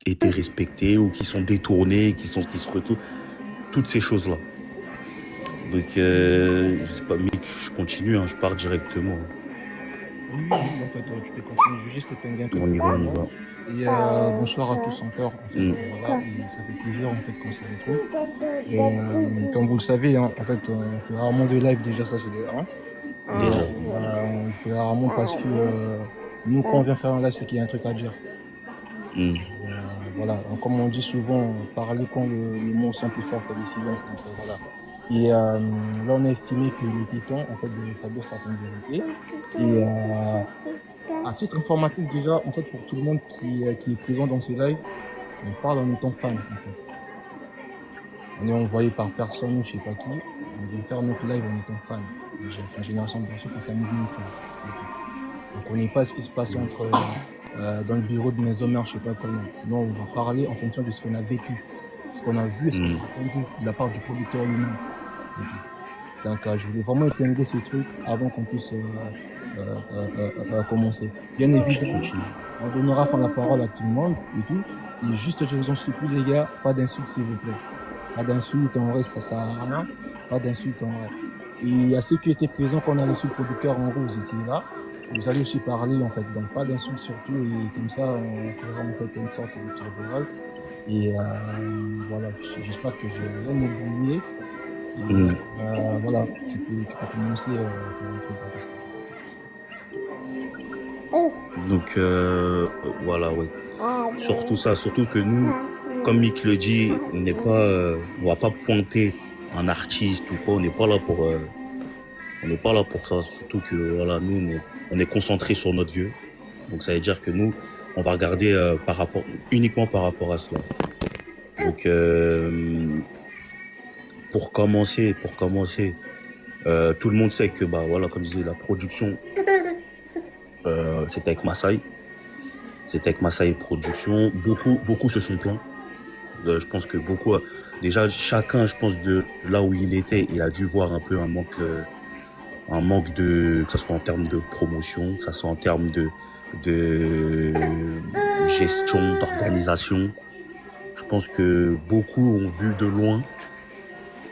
été respectés ou qui sont détournés, qui se retournent, toutes ces choses-là. Donc, je sais pas, Mick, je continue, hein, je pars directement. Oui, oui, oui, en fait, tu peux continuer. Je vais juste épingler un truc On y va, on y rapidement. va. Et bonsoir à tous encore. En fait, Mm. voilà, et ça fait plaisir en fait qu'on se retrouve. Et comme vous le savez, hein, en fait, on fait rarement de live déjà, ça c'est de un. Et Déjà. on le fait rarement parce que nous, quand on vient faire un live, c'est qu'il y a un truc à dire. Mm. Voilà, donc, comme on dit souvent, parler quand les mots sont plus forts que les silences. Donc, voilà. Et là, on a estimé qu'il était temps en fait, de rétablir certaines vérités. Et à titre informatif, déjà, en fait, pour tout le monde qui est présent dans ce live, on parle en étant fan. En fait. On est envoyé par personne ou je sais pas qui. On vient faire notre live en étant fan. Enfin, Génération de Berceau, c'est un mouvement de fans. Donc, on n'est pas ce qui se passe dans le bureau de mes hommes, je sais pas comment. Non, on va parler en fonction de ce qu'on a vécu, ce qu'on a vu et ce qu'on Mm. a entendu de la part du producteur lui-même. Donc, je voulais vraiment épingler ces trucs avant qu'on puisse commencer. Bien Je évidemment, continue. on donnera fin la parole à tout le monde et tout. Et juste, je vous en supplie, les gars, pas d'insultes, s'il vous plaît. Pas d'insultes, en vrai, ça sert à rien. Pas d'insultes, en vrai. Et à ceux qui étaient présents quand on a reçu le producteur, en gros, vous étiez là. Vous allez aussi parler, en fait. Donc, pas d'insultes surtout. Et comme ça, on fera en fait une sorte de tour de rôle. Et voilà, j'espère que j'ai rien oublié. Et Mm. voilà, tu peux commencer faire un truc à tester. Donc, voilà, ouais. Surtout ça, surtout que nous, comme Mick le dit, on va pas pointer un artiste ou quoi, on n'est pas là pour ça. Surtout que, voilà, nous, on est concentré sur notre vieux. Donc, ça veut dire que nous, on va regarder uniquement par rapport à cela. Donc, pour commencer, tout le monde sait que, bah, voilà, comme je disais, la production, c'était avec Masai. C'était avec Masai Production. Beaucoup se sont plaints. Je pense que déjà chacun, je pense de là où il était, il a dû voir un peu un manque de, que ce soit en termes de promotion, que ce soit en termes de gestion, d'organisation. Je pense que beaucoup ont vu de loin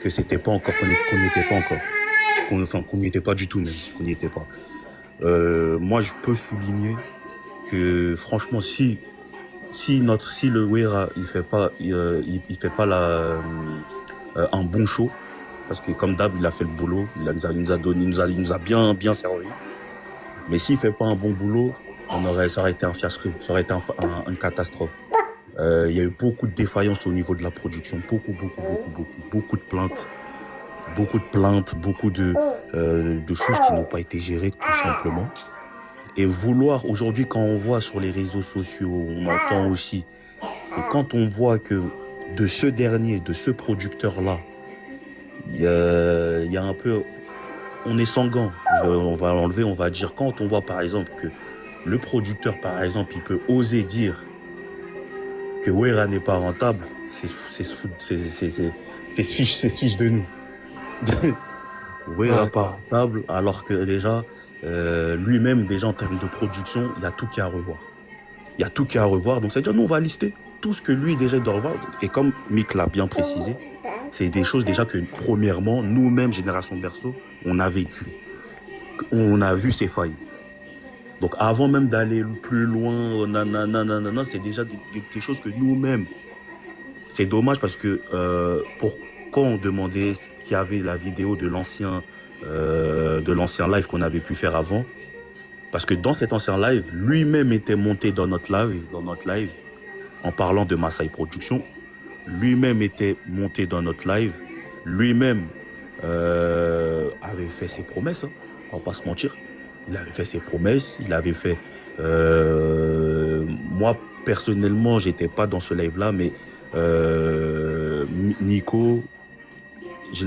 que c'était pas encore, qu'on n'y était pas encore, qu'on n'y était pas du tout même, qu'on n'y était pas. Moi, je peux souligner que franchement, si le Wera il fait pas un bon show, parce que comme d'hab il a fait le boulot, il nous a donné, il nous a bien servi. Mais s'il fait pas un bon boulot, ça aurait été un fiasco, ça aurait été une catastrophe. Il y a eu beaucoup de défaillances au niveau de la production, beaucoup de plaintes, beaucoup de choses qui n'ont pas été gérées tout simplement. Et vouloir aujourd'hui, quand on voit sur les réseaux sociaux, on entend aussi. Et quand on voit que de ce producteur-là, il y a un peu, on est sanguin. On va l'enlever, on va dire, quand on voit par exemple que le producteur, par exemple, il peut oser dire que Wera n'est pas rentable, c'est fiche de nous. Wera Ouais, pas rentable, alors que déjà, lui-même, déjà en termes de production, il y a tout qui est à revoir. Il y a tout qui est à revoir. Donc, c'est-à-dire, nous, on va lister tout ce que lui, déjà, doit revoir. Et comme Mick l'a bien précisé, c'est des choses déjà que, premièrement, nous-mêmes, Génération Berceau, on a vécu. On a vu ces failles. Donc, avant même d'aller plus loin, nanana, c'est déjà des choses que nous-mêmes, c'est dommage parce que quand on demandait ce qu'il y avait la vidéo de l'ancien live qu'on avait pu faire avant, parce que dans cet ancien live, lui-même était monté dans notre live, en parlant de Masai Production. Lui-même était monté dans notre live. Lui-même avait fait ses promesses. Hein, on va pas se mentir. Il avait fait ses promesses. Il avait fait. Moi, personnellement, j'étais pas dans ce live-là, mais Nico, oui,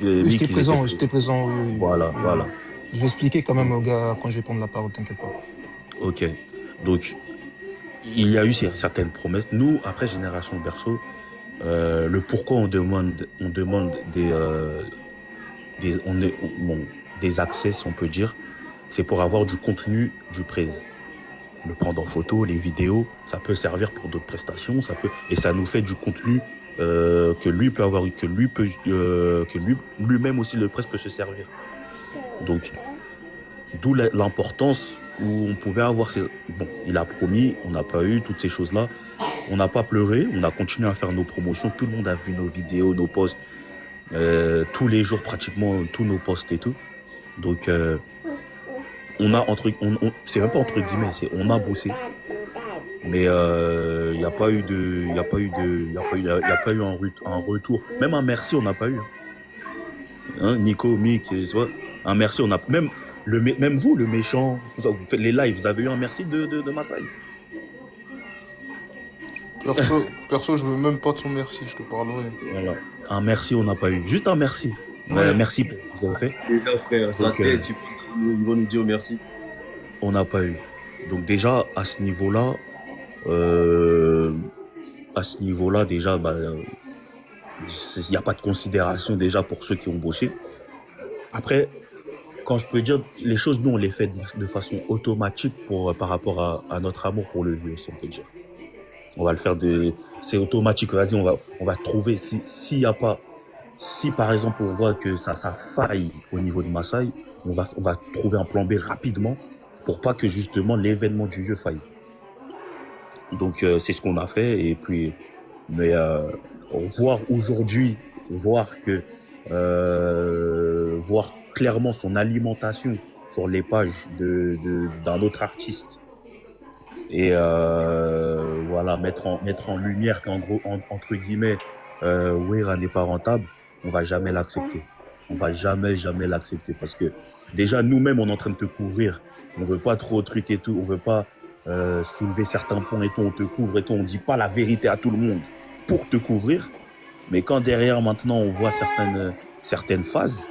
Mick, ils étaient présents. j'étais présent, oui, Voilà, oui. voilà. Je vais expliquer quand même Donc, aux gars quand je vais prendre la parole, t'inquiète pas. ok. Donc, il y a eu certaines promesses. Nous, après Génération Berceau, le pourquoi on demande bon, des accès, si on peut dire, c'est pour avoir du contenu du presse. le prendre en photo, les vidéos, ça peut servir pour d'autres prestations, et ça nous fait du contenu que lui peut avoir, que lui-même aussi le presse peut se servir. Donc, d'où l'importance où on pouvait avoir bon, il a promis, on n'a pas eu toutes ces choses-là. On n'a pas pleuré, on a continué à faire nos promotions. Tout le monde a vu nos vidéos, nos posts, tous les jours pratiquement, tous nos posts et tout. Donc, on a c'est même pas entre guillemets, on a bossé. Mais il n'y a pas eu un retour. Même un merci, on n'a pas eu. Hein, Nico, Mick, un merci, on a même vous, le méchant, vous faites les lives, vous avez eu un merci de Masai. Perso, je veux même pas de son merci, je te parlerai. Voilà. Un merci, on n'a pas eu. Juste un merci. Ouais. Merci pour ce que vous avez fait. Déjà, frère, sa tête, ils vont nous dire merci. On n'a pas eu. Donc déjà, à ce niveau-là, déjà, il n'y a pas de considération déjà pour ceux qui ont bossé. Après, quand je peux dire, les choses, nous, on les fait de façon automatique par rapport à notre amour pour le vieux, si on peut dire. On va le faire c'est automatique. Vas-y, on va trouver si par exemple on voit que ça faille au niveau de Masai, on va trouver un plan B rapidement pour pas que justement l'événement du vieux faille. Donc c'est ce qu'on a fait et puis voir aujourd'hui, voir clairement son alimentation sur les pages d'un autre artiste. Et voilà, mettre en lumière qu'en gros, entre guillemets, Wera n'est pas rentable, on va jamais l'accepter. On va jamais l'accepter parce que déjà nous-mêmes on est en train de te couvrir. On veut pas trop truc et tout, on veut pas soulever certains points et tout, on te couvre et tout, on dit pas la vérité à tout le monde pour te couvrir. Mais quand derrière maintenant on voit certaines phases,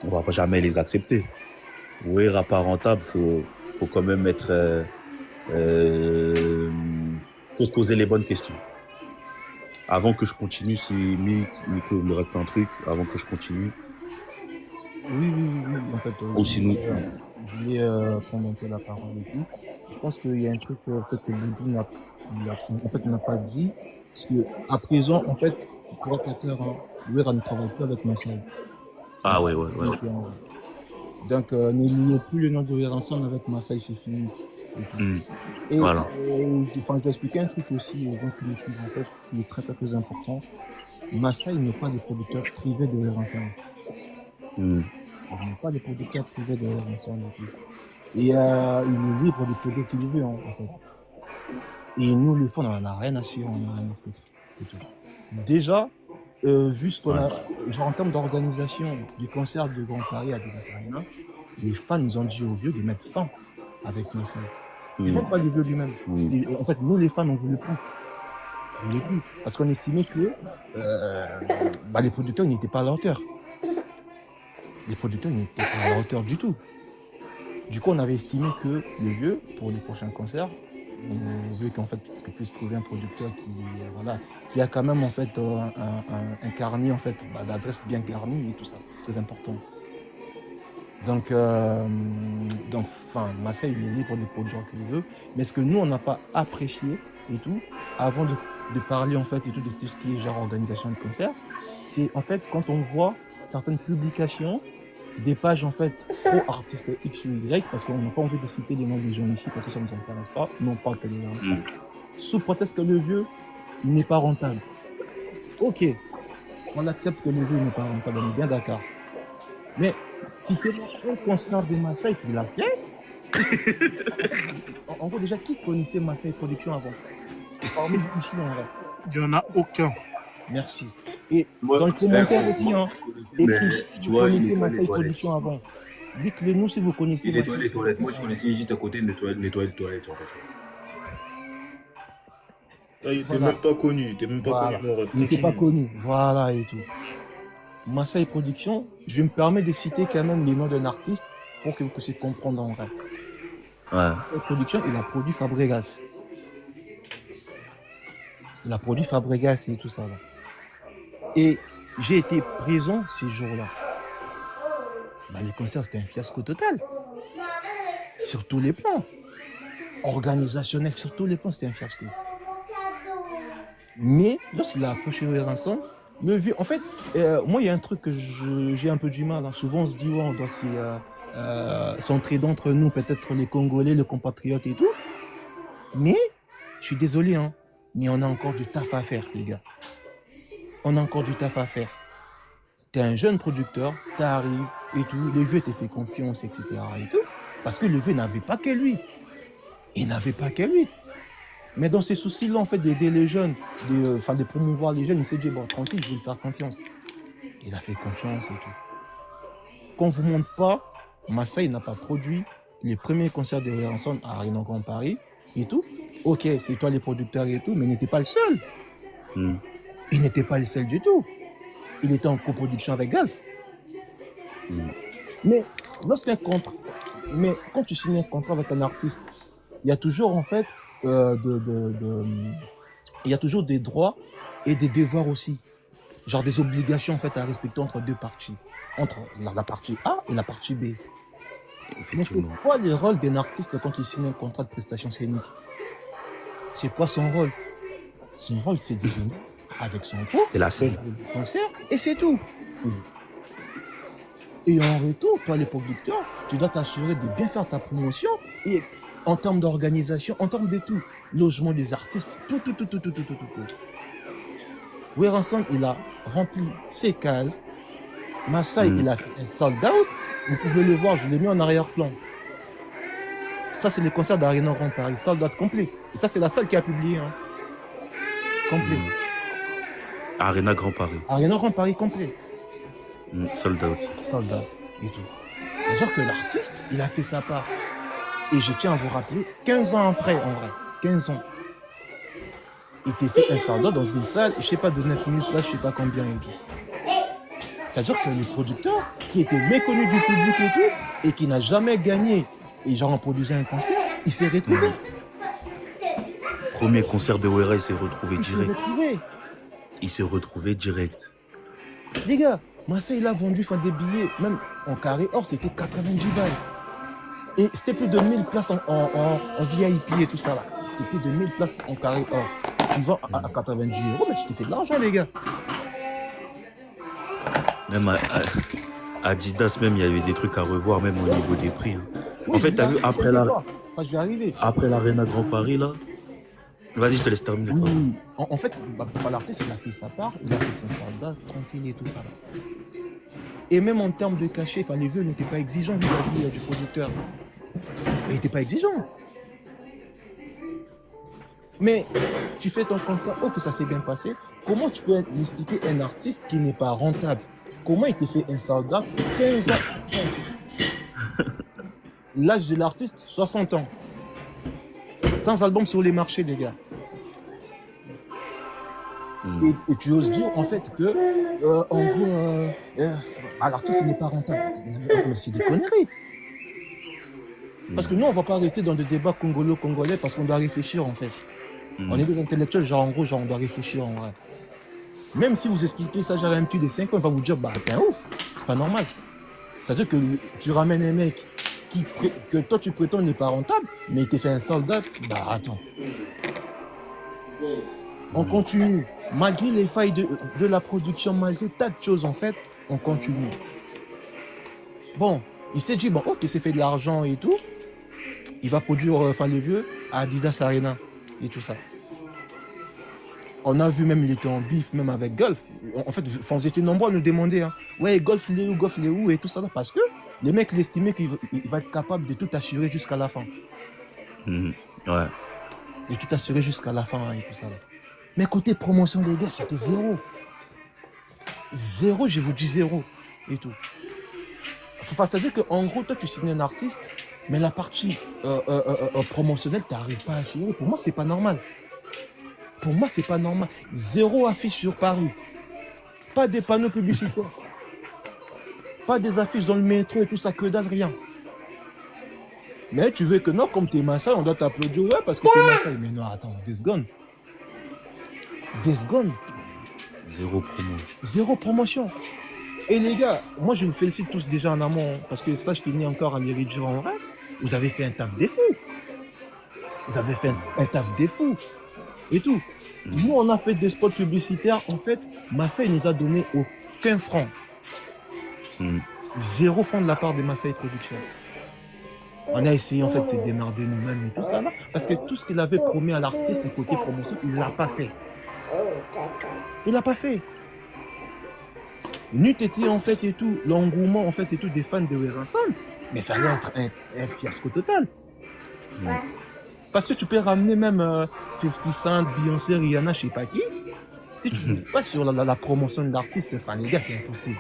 on va jamais les accepter. Wera pas rentable, faut quand même être faut se poser les bonnes questions. Avant que je continue, si Nico me reste un truc, avant que je continue. Oui, en fait, sinon, je voulais prendre un peu la parole et tout. Je pense qu'il y a un truc peut-être que Boudi n'a pas dit, parce que à présent, en fait, pour être clair, Wera ne travaille plus avec Masai. Ah ouais. Donc, ne liez plus le nom de Wera ensemble avec Masai, c'est fini. Et voilà. Je dois expliquer un truc aussi aux gens qui me suivent, en fait, qui est très très important. Masai n'est pas le producteur privé de Wera ensemble. Il n'est pas le producteur privé de Wera ensemble. Et il est libre de produire qu'il veut, en fait. Et nous, les fans, on n'en a rien à cirer, on n'a rien à foutre. Déjà, vu ce qu'on a, genre en termes d'organisation du concert de Grand Paris à Vegas Arena, les fans nous ont dit aux vieux de mettre fin avec Masai. C'était même pas les vieux lui-même. En fait, nous, les fans, on voulait plus. Parce qu'on estimait que les producteurs n'étaient pas à la hauteur. Les producteurs n'étaient pas à la hauteur du tout. Du coup, on avait estimé que le vieux, pour les prochains concerts, on veut qu'en fait, qu'on puisse trouver un producteur qui a quand même en fait un carnet en fait, d'adresses bien garnies et tout ça. C'est très important. Donc, Masai, il est libre de produire qu'il veut. Mais ce que nous, on n'a pas apprécié et tout, avant de parler en fait et tout de tout ce qui est genre organisation de concert, c'est en fait quand on voit certaines publications, des pages en fait pro artistes X ou Y, parce qu'on n'a pas envie de citer les noms des gens ici parce que ça ne nous intéresse pas, non pas que les gens sous prétexte que le vieux n'est pas rentable. Ok, on accepte que le vieux n'est pas rentable, on est bien d'accord. Mais citez-moi un concert de Masai qui l'a fait. En gros, déjà, qui connaissait Masai Production avant? Parmi nous ici, en vrai. Il n'y en a aucun. Merci. Et dans le commentaire aussi, écrivez si tu connaissais Masai Production avant. Dites-le nous si vous connaissez. Il nettoie les toilettes. Moi, je connaissais juste à côté de nettoyer les toilettes. Il n'était même pas connu. Il n'était pas connu. Voilà et tout. Masai Production, je me permets de citer quand même les noms d'un artiste pour que vous puissiez comprendre en vrai. Masai Production, il a produit Fabregas. Et tout ça là. Et j'ai été présent ces jours-là. Le concert, c'était un fiasco total. Sur tous les plans. organisationnel, sur tous les plans, c'était un fiasco. Mais lorsqu'il a approché Ransom, le vieux, en fait, moi, il y a un truc que j'ai un peu du mal. Hein. Souvent, on se dit, ouais, on doit s'entraider entre nous, peut-être les Congolais, les compatriotes et tout. Mais, je suis désolé, hein, mais on a encore du taf à faire, les gars. On a encore du taf à faire. T'es un jeune producteur, t'arrives et tout, le vieux t'a fait confiance, etc. et tout. Parce que le vieux n'avait pas que lui. Il n'avait pas que lui. Mais dans ces soucis-là, en fait, d'aider les jeunes, de promouvoir les jeunes, il s'est dit, bon, tranquille, je vais lui faire confiance. Il a fait confiance et tout. Qu'on ne vous montre pas, Massai n'a pas produit les premiers concerts de Ransom à Arena Grand Paris et tout. Ok, c'est toi les producteurs et tout, mais il n'était pas le seul. Il n'était pas le seul du tout. Il était en coproduction avec Golf. Mais quand tu signes un contrat avec un artiste, il y a toujours en fait il y a toujours des droits et des devoirs aussi. Genre des obligations en fait à respecter entre deux parties. Entre la partie A et la partie B. Mais c'est quoi le rôle d'un artiste quand il signe un contrat de prestation scénique? C'est quoi son rôle? Son rôle, c'est de venir avec son groupe, C'est la scène. concert, et c'est tout. Et en retour, toi, les producteurs, tu dois t'assurer de bien faire ta promotion et en termes d'organisation, en termes de tout, logement des artistes, tout. Ransom, il a rempli ses cases. Massai, il a fait un sold out. Vous pouvez le voir, je l'ai mis en arrière-plan. Ça, c'est le concert d'Arena Grand Paris, sold out complet. Et ça, c'est la salle qui a publié. Hein. Complet. Arena Grand Paris. Arena Grand Paris complet. Sold out. Sold out et tout. C'est-à-dire que l'artiste, il a fait sa part. Et je tiens à vous rappeler, 15 ans après, en vrai, 15 ans, il t'a fait un sold out dans une salle, je sais pas, de 9000 places, je sais pas combien et tout. C'est-à-dire que le producteur, qui était méconnu du public et tout, et qui n'a jamais gagné, et genre en produisant un concert, il s'est retrouvé. Premier concert de Wera, il s'est retrouvé direct. Il s'est retrouvé. Direct. Les gars, Massai, il a vendu des billets, même en carré or, c'était 90 balles. Et c'était plus de 1000 places en VIP et tout ça là. C'était plus de 1000 places en carré or. Tu vends à 90 €, mais tu t'es fait de l'argent, les gars. Même à Adidas, même, il y avait des trucs à revoir, même au niveau des prix. Hein. Oui, en fait, t'as vu, après je vais arriver. Après l'Arena Grand Paris, là. Vas-y, je te laisse terminer. Oui, en fait, l'artiste, il a fait sa part, il a fait son soldat, tranquille et tout ça là. Et même en termes de cachet, les vieux n'étaient pas exigeants vis-à-vis du producteur. Il n'était pas exigeant. Mais tu fais ton concert, ok, ça s'est bien passé. Comment tu peux expliquer un artiste qui n'est pas rentable? Comment il te fait un soldat 15 ans? L'âge de l'artiste, 60 ans. Sans album sur les marchés, les gars. Et tu oses dire en fait que en gros l'artiste il n'est pas rentable. Mais c'est des conneries. Parce que nous on va pas rester dans des débats congolais parce qu'on doit réfléchir en fait. On est des intellectuels, genre en gros, genre on doit réfléchir en vrai. Même si vous expliquez ça, genre un petit de 5 ans, il va vous dire bah t'es un ouf, c'est pas normal. C'est-à-dire que tu ramènes un mec que toi tu prétends n'est pas rentable, mais il t'a fait un soldat, bah attends. On continue. Malgré les failles de la production, malgré tas de choses en fait, on continue. Bon, il s'est dit, bon, ok, c'est fait de l'argent et tout. Il va produire, les vieux, à Adidas Arena et tout ça. On a vu même, il était en bif, même avec Golf. En fait, vous étiez nombreux à nous demander, hein, ouais, Golf, il est où et tout ça. Parce que les mecs l'estimaient qu'il va être capable de tout assurer jusqu'à la fin. Ouais. De tout assurer jusqu'à la fin et tout ça. Mais côté promotion, les gars, c'était zéro. Zéro, je vous dis zéro. Et tout. C'est-à-dire qu'en gros, toi, tu signes un artiste, mais la partie promotionnelle, tu n'arrives pas à assurer. Pour moi, c'est pas normal. Pour moi, c'est pas normal. Zéro affiche sur Paris. Pas des panneaux publicitaires. Pas des affiches dans le métro et tout ça, que dalle, rien. Mais tu veux que non, comme t'es Massai, on doit t'applaudir, ouais, parce que t'es Massai. Mais non, attends, 2 secondes. 2 secondes. Zéro promo. Zéro promotion. Et les gars, moi je vous félicite tous déjà en amont, parce que ça, je tenais encore à les réduire en vrai. Vous avez fait un taf de fou. Vous avez fait un taf des fous et tout. Nous, on a fait des spots publicitaires. En fait, Masai nous a donné aucun franc. 0 franc de la part de Masai Productions. On a essayé en fait de se démerder nous-mêmes et tout ça là. Parce que tout ce qu'il avait promis à l'artiste côté promotion, il ne l'a pas fait. Il l'a pas fait. N'eût été en fait et tout, l'engouement en fait et tout des fans de Werenson, mais ça allait être un fiasco total. Parce que tu peux ramener même 50 Cent, Beyoncé, Rihanna, je sais pas qui. Si tu ne pas sur la promotion de l'artiste, enfin les gars, c'est impossible.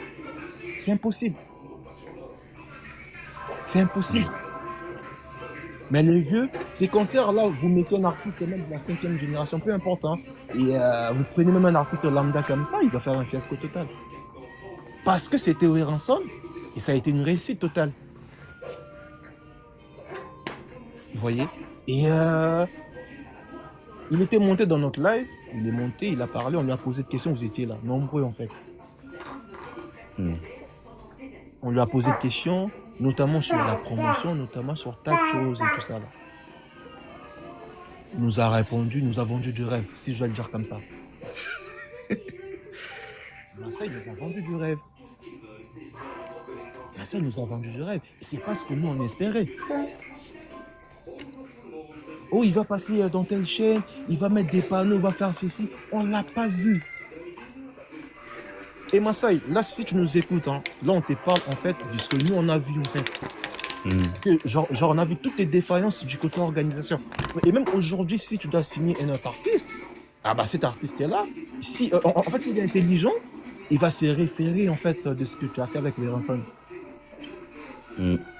C'est impossible. C'est impossible. Mais les vieux, ces concerts-là, vous mettez un artiste même de la 5e génération, peu importe, hein, et vous prenez même un artiste lambda comme ça, il va faire un fiasco total. Parce que c'était Werenson, et ça a été une réussite totale. Vous voyez? Et il était monté dans notre live, il est monté, il a parlé, on lui a posé des questions, vous étiez là, nombreux en fait. On lui a posé des questions, notamment sur la promotion, notamment sur tas de choses et tout ça là. Il nous a répondu, il nous a vendu du rêve, si je dois le dire comme ça. Ça, il nous a vendu du rêve. Ça, il nous a vendu du rêve. Et c'est pas ce que nous on espérait. Oh, il va passer dans telle chaîne, il va mettre des panneaux, il va faire ceci. On ne l'a pas vu. Et Masai, là, si tu nous écoutes, hein, là, on te parle en fait de ce que nous, on a vu en fait. Que, genre, on a vu toutes les défaillances du côté organisation. Et même aujourd'hui, si tu dois signer un autre artiste, ah bah cet artiste-là, si, en fait, il est intelligent, il va se référer en fait de ce que tu as fait avec Werenson.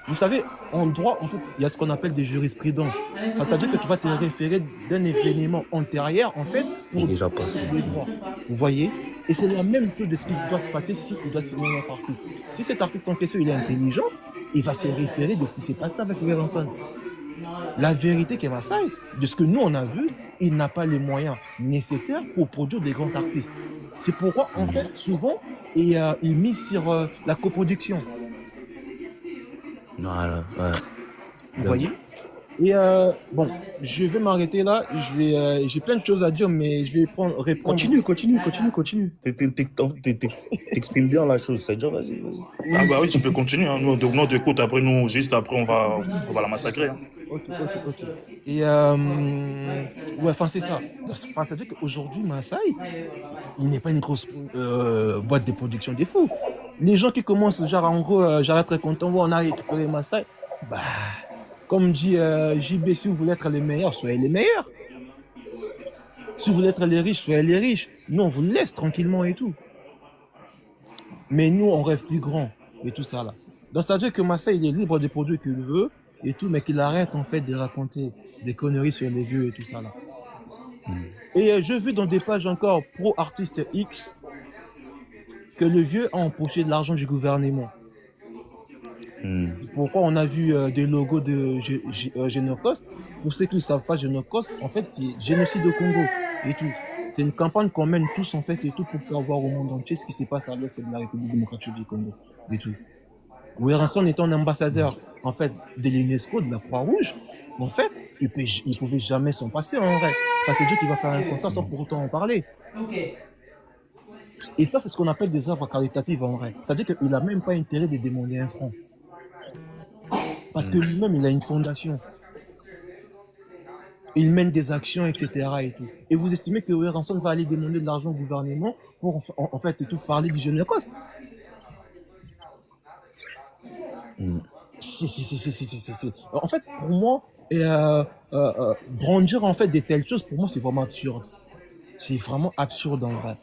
Vous savez, en droit, en fait, il y a ce qu'on appelle des jurisprudences. Enfin, c'est-à-dire que tu vas te référer d'un événement antérieur, en fait, pour déjà passé. les droits. Vous voyez? Et c'est la même chose de ce qui doit se passer si tu dois signer notre artiste. Si cet artiste en question, il est intelligent, il va se référer de ce qui s'est passé avec Werenson. La vérité qu'est Masai, de ce que nous on a vu, il n'a pas les moyens nécessaires pour produire des grands artistes. C'est pourquoi, en fait, souvent, il mise sur la coproduction. Voilà, ouais. Vous voyez? Et bon, je vais m'arrêter là. J'ai plein de choses à dire, mais je vais répondre. Continue. T'exprimes bien la chose, c'est déjà, vas-y. Ah bah oui, tu peux continuer. Hein. Nous, on t'écoute. Après, nous, juste après, on va la massacrer. Hein. Ok. Et ouais, enfin c'est ça. Enfin, c'est-à-dire qu'aujourd'hui, Masai, il n'est pas une grosse boîte de production des fous. Les gens qui commencent, genre en gros, j'arrête très content, on a récupéré Masai. Bah, comme dit JB, si vous voulez être les meilleurs, soyez les meilleurs. Si vous voulez être les riches, soyez les riches. Nous, on vous laisse tranquillement et tout. Mais nous, on rêve plus grand et tout ça là. Donc, ça veut dire que Masai, il est libre des produits qu'il veut et tout, mais qu'il arrête en fait de raconter des conneries sur les vieux et tout ça là. Et je vu dans des pages encore pro artiste X que le vieux a empoché de l'argent du gouvernement. Pourquoi on a vu des logos de Génocost? Pour ceux qui ne savent pas, Génocost, en fait, c'est génocide au Congo et tout. C'est une campagne qu'on mène tous en fait et tout pour faire voir au monde entier ce qui se passe à l'est de la République démocratique du Congo et tout. Werenson étant un ambassadeur en fait de l'UNESCO, de la Croix-Rouge, en fait, il pouvait jamais s'en passer en vrai. Ça c'est Dieu qui va faire un concert sans pour autant en parler. Et ça, c'est ce qu'on appelle des œuvres caritatives en vrai. C'est-à-dire qu'il n'a même pas intérêt de demander un franc. Parce que lui-même, il a une fondation. Il mène des actions, etc. Et tout. Et vous estimez que Werenson va aller demander de l'argent au gouvernement pour en fait et tout parler du Génocost? Si. En fait, pour moi, brandir en fait de telles choses, pour moi, c'est vraiment absurde. C'est vraiment absurde en vrai.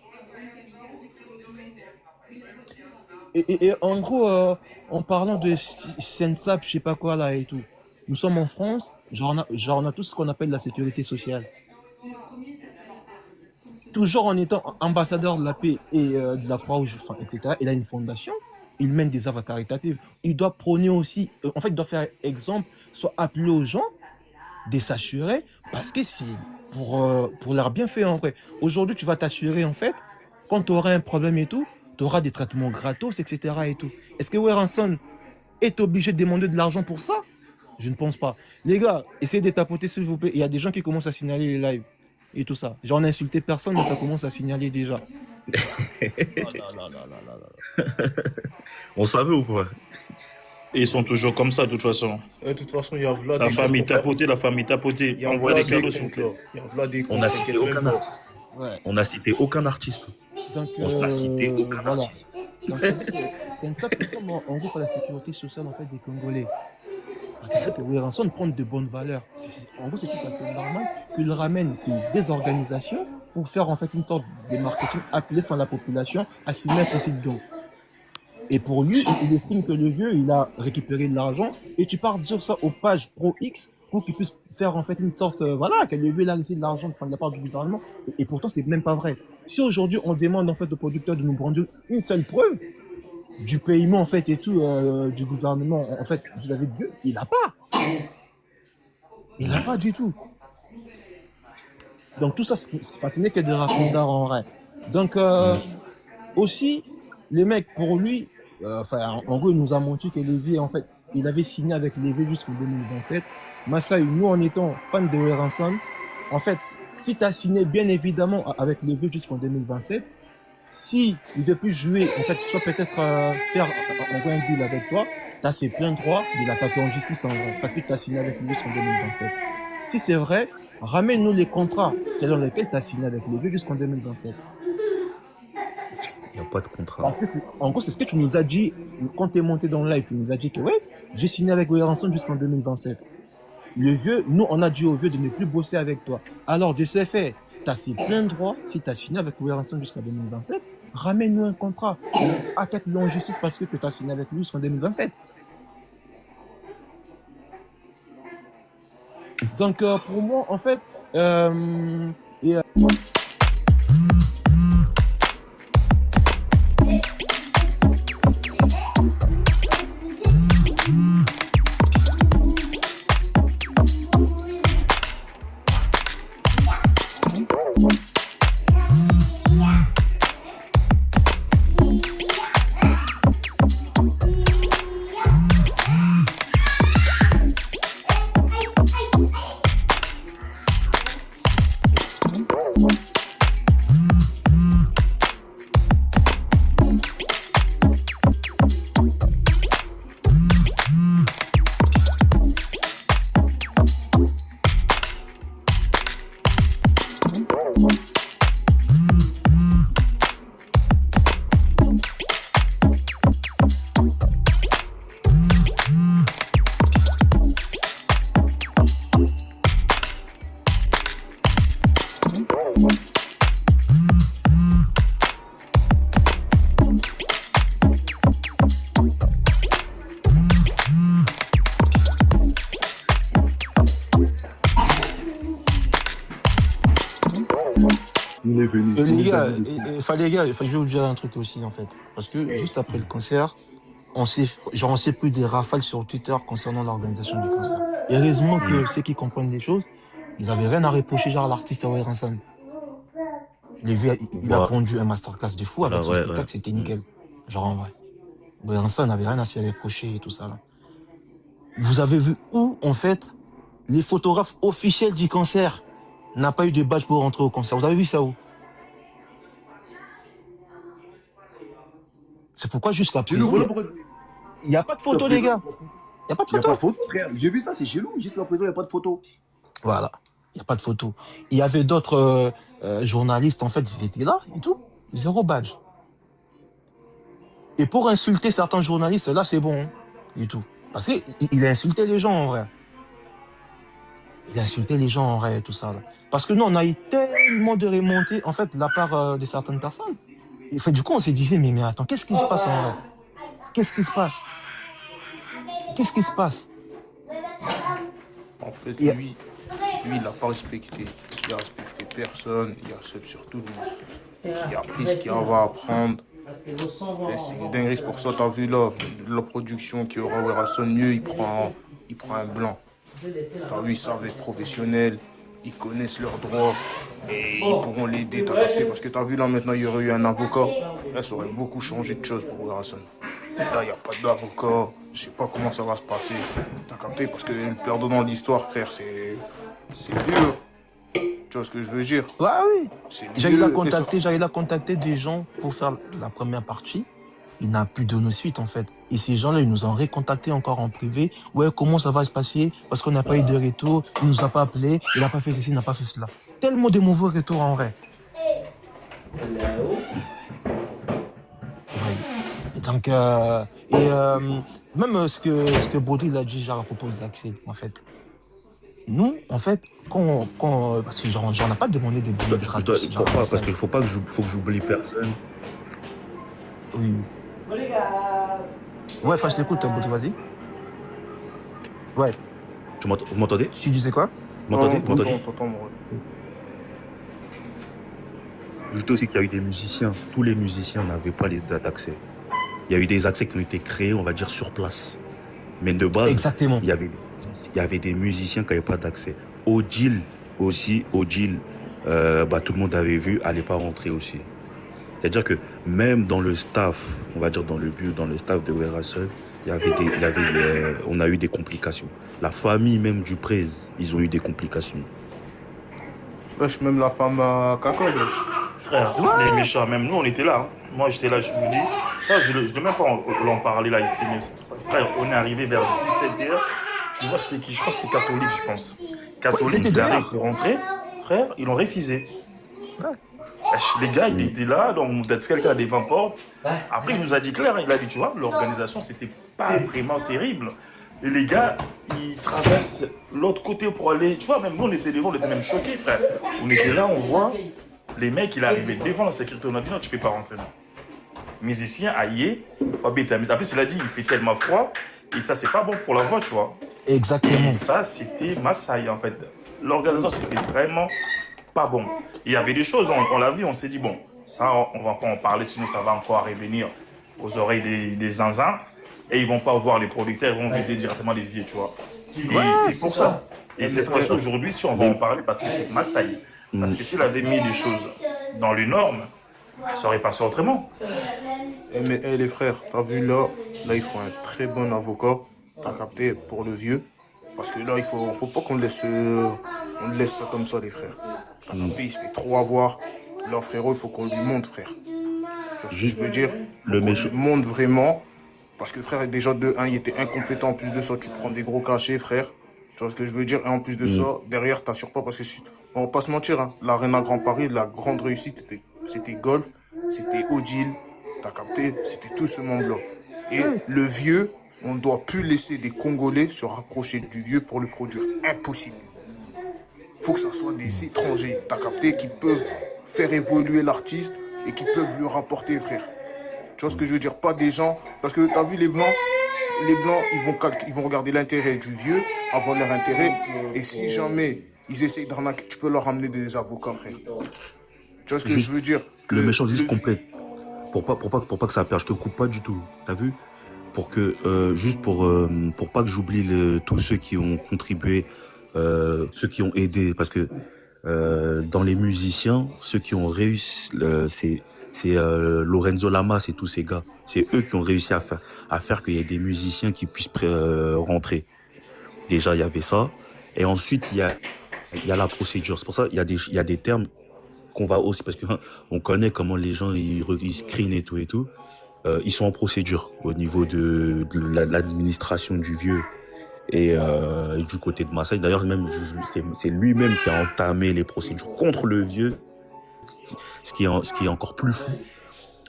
Et en gros, en parlant de Sensap, je sais pas quoi là et tout, nous sommes en France, genre on a tout ce qu'on appelle la sécurité sociale. Toujours en étant ambassadeur de la paix et de la Croix-Rouge, etc., il a une fondation, il mène des œuvres caritatives. Il doit prôner aussi, en fait, il doit faire exemple, soit appeler aux gens de s'assurer, parce que c'est pour leur bienfait en vrai. Aujourd'hui, tu vas t'assurer en fait, quand tu auras un problème et tout, tu auras des traitements gratos, etc. et tout. Est-ce que Werenson est obligé de demander de l'argent pour ça? Je ne pense pas. Les gars, essayez de tapoter s'il vous plaît. Il y a des gens qui commencent à signaler les lives et tout ça. J'en ai insulté personne, mais ça commence à signaler déjà. Oh là là là là là là. On savait ou pas? Et ils sont toujours comme ça, de toute façon. De toute façon, il y a Vlad. La famille tapotée. Il y a Envoie des Vlad cadeaux, des s'il vous comptes, plaît. là. Il y a Vlad des comptes. On a cité t'inquiète même aucun pas. artiste. Ouais. On a cité aucun artiste. Donc, On n'a cité aucun voilà. artiste. Donc, c'est un peu comme en gros pour la sécurité sociale en fait, des Congolais. Parce qu'en fait, Weranson prend de bonnes valeurs. En gros, c'est tout à fait normal qu'il ramène ces désorganisations pour faire en fait une sorte de marketing, appeler la population à s'y mettre aussi dedans. Et pour lui, il estime que le vieux, il a récupéré de l'argent et tu pars dire ça aux pages pro X pour qu'il puisse faire en fait une sorte, voilà, que le vieux, il a reçu de l'argent de la part du gouvernement. Et pourtant, c'est même pas vrai. Si aujourd'hui, on demande en fait aux producteurs de nous prendre une seule preuve du paiement en fait et tout du gouvernement, en fait, vous avez Dieu, il n'a pas. Il n'a pas du tout. Donc tout ça, ce n'est que des racontards en vrai. Donc aussi, les mecs, pour lui, en gros, il nous a menti que Lévy, en fait, il avait signé avec Lévy jusqu'en 2027. Massaï, nous, en étant fans de Weranson, en fait, si tu as signé bien évidemment avec Lévy jusqu'en 2027, si il ne veut plus jouer, en fait, soit peut-être faire un deal avec toi, tu as ses pleins droits de l'attaquer en justice en vrai, parce que tu as signé avec lui jusqu'en 2027. Si c'est vrai, ramène-nous les contrats selon lesquels tu as signé avec Lévy jusqu'en 2027. Il n'y a pas de contrat. Parce que en gros, c'est ce que tu nous as dit quand tu es monté dans le live. Tu nous as dit que ouais, j'ai signé avec Weranson jusqu'en 2027. Le vieux, nous, on a dit au vieux de ne plus bosser avec toi. Alors, de ces faits, tu as ses pleins droits. Si tu as signé avec Weranson jusqu'en 2027, ramène-nous un contrat. Attaque-le en justice parce que tu as signé avec lui jusqu'en 2027. Donc, pour moi, en fait, Il est venu. les gars, je vais vous dire un truc aussi en fait. Parce que juste après le concert, on sait plus des rafales sur Twitter concernant l'organisation du concert. Et heureusement que ceux qui comprennent les choses, ils n'avaient rien à reprocher genre à l'artiste Weranson. Il a pondu un masterclass de fou avec son spectacle, c'était nickel. Genre en vrai. Weranson n'avait rien à s'y reprocher et tout ça là. Vous avez vu où en fait les photographes officiels du concert n'a pas eu de badge pour rentrer au concert. Vous avez vu ça où? C'est pourquoi juste la prison. Il n'y a pas de photo, les gars. Il n'y a pas de photo. Il n'y a pas de photo, frère. J'ai vu ça, c'est chelou. Juste la prison, il n'y a pas de photo. Voilà. Il n'y a pas de photo. Il y avait d'autres journalistes, en fait, ils étaient là et tout. Zéro badge. Et pour insulter certains journalistes, là, c'est bon. Hein, et tout. Parce qu'il a insulté les gens, en vrai. Il a insulté les gens, en vrai, et tout ça. Là. Parce que nous, on a eu tellement de remontées, en fait, de la part de certaines personnes. Et fait, du coup, on se disait, mais attends, qu'est-ce qui se passe, en vrai? Qu'est-ce qui se passe? Qu'est-ce qui se passe? En fait, lui, il n'a pas respecté. Il a respecté personne. Il a accepté sur tout le monde. Il a pris ce qu'il y avait à prendre. Et c'est une dinguerie, c'est pour ça, t'as vu là, la production qui aura Weranson mieux, il prend un blanc. Car lui, ils savent être professionnels, ils connaissent leurs droits et ils pourront l'aider, t'as capté. Parce que t'as vu là, maintenant, il y aurait eu un avocat. Là, ça aurait beaucoup changé de choses pour Weranson. Là, il n'y a pas d'avocat. Je sais pas comment ça va se passer. T'as capté? Parce que le perdant de l'histoire, frère, c'est vieux. Tu vois ce que je veux dire? Ouais, oui. C'est vieux. Et ça... J'allais la contacter des gens pour faire la première partie. Il n'a plus donné suite, en fait. Et ces gens-là, ils nous ont récontacté encore en privé. Ouais, comment ça va se passer? Parce qu'on n'a pas eu de retour. Il nous a pas appelé. Il n'a pas fait ceci, il n'a pas fait cela. Tellement de mauvais retours, en vrai. Ouais. Donc, même ce que Baudry a dit, genre, à propos des accès, en fait. Nous, en fait, parce que genre, on n'a pas demandé des billets gratos. Genre, Pourquoi? Parce ça, qu'il faut pas que faut que j'oublie personne. oui. Ouais, enfin, je t'écoute, Baudry, vas-y. Ouais. Vous m'entendez? Tu disais quoi? Vous m'entendez? Vous m'entendez? T'entends, mon ref. Juste aussi qu'il y a eu des musiciens. Tous les musiciens n'avaient pas les dates d'accès. Il y a eu des accès qui ont été créés, on va dire, sur place. Mais de base, Exactement. il y avait des musiciens qui n'avaient pas d'accès. Odile aussi, tout le monde avait vu, allait pas rentrer aussi. C'est-à-dire que même dans le staff, on va dire dans le staff de Werason, on a eu des complications. La famille même du prez, ils ont eu des complications. Wesh, même la femme à Caca, wesh. Frère, les méchants, même nous, on était là. Hein. Moi, j'étais là, je vous dis. Ça, je ne vais même pas en parler là ici. Mais frère, on est arrivé vers 17h. Tu vois, c'était qui? Je crois que c'était catholique, je pense. Catholique, il arrive pour rentrer. Frère, ils l'ont refusé. Les gars, il était là, donc peut-être quelqu'un a des 20 portes. Après, il nous a dit clair, il a dit, tu vois, l'organisation, c'était pas vraiment terrible. Et les gars, ils traversent l'autre côté pour aller. Tu vois, même nous, on était devant, on était même choqués, frère. On était là, on voit les mecs, il est arrivé devant la sécurité. On a dit, non, tu peux pas rentrer, non. Musicien, aïe, pas bête. En plus, il a dit, il fait tellement froid, et ça, c'est pas bon pour la voix, tu vois. Exactement. Et ça, c'était Massaï, en fait. L'organisation, c'était vraiment pas bon. Il y avait des choses, on l'a vu, on s'est dit, bon, ça, on va pas en parler, sinon ça va encore revenir aux oreilles des zinzins. Et ils vont pas voir les producteurs, ils vont viser directement les vieux, tu vois. Et c'est pour ça. Et cette fois-ci, aujourd'hui, si on va en parler, parce que c'est Massaï. Parce que s'il avait mis les choses dans les normes, ça aurait passé autrement. Mais les frères, t'as vu là, il faut un très bon avocat, t'as capté, pour le vieux. Parce que là, faut pas qu'on laisse ça comme ça, les frères. T'as capté, il se fait trop avoir. Là, frérot, il faut qu'on lui montre, frère. Tu vois ce que je veux dire? Il faut qu'on lui montre vraiment. Parce que, frère, déjà, de 1, il était incompétent. En plus de ça, tu prends des gros cachets, frère. Tu vois ce que je veux dire? Et en plus de ça, derrière, t'assures pas. Parce que, on va pas se mentir, hein, l'Arena Grand Paris, la grande réussite, c'était Golf, c'était Odile. T'as capté? C'était tout ce monde-là. Et le vieux, on ne doit plus laisser des Congolais se rapprocher du vieux pour le produire. Impossible. Il faut que ce soit des étrangers, t'as capté, qui peuvent faire évoluer l'artiste et qui peuvent lui rapporter, frère. Tu vois ce que je veux dire? Pas des gens... Parce que t'as vu les Blancs, ils vont regarder l'intérêt du vieux avant leur intérêt. Et si jamais ils essayent d'arnaquer, tu peux leur amener des avocats, frère. Tu vois ce que je veux dire? Que le méchant juste complète. Pour pas que ça perde, je te coupe pas du tout. T'as vu? Pour que pour pas que j'oublie tous ceux qui ont contribué, ceux qui ont aidé, parce que dans les musiciens, ceux qui ont réussi, c'est Lorenzo Lamas et tous ces gars. C'est eux qui ont réussi à faire qu'il y ait des musiciens qui puissent rentrer. Déjà, il y avait ça, et ensuite il y a la procédure. C'est pour ça il y a des termes qu'on va aussi, parce que on connaît comment les gens ils screenent et tout. Ils sont en procédure au niveau de l'administration du vieux et du côté de Marseille. D'ailleurs, même c'est lui-même qui a entamé les procédures contre le vieux, ce qui est encore plus fou.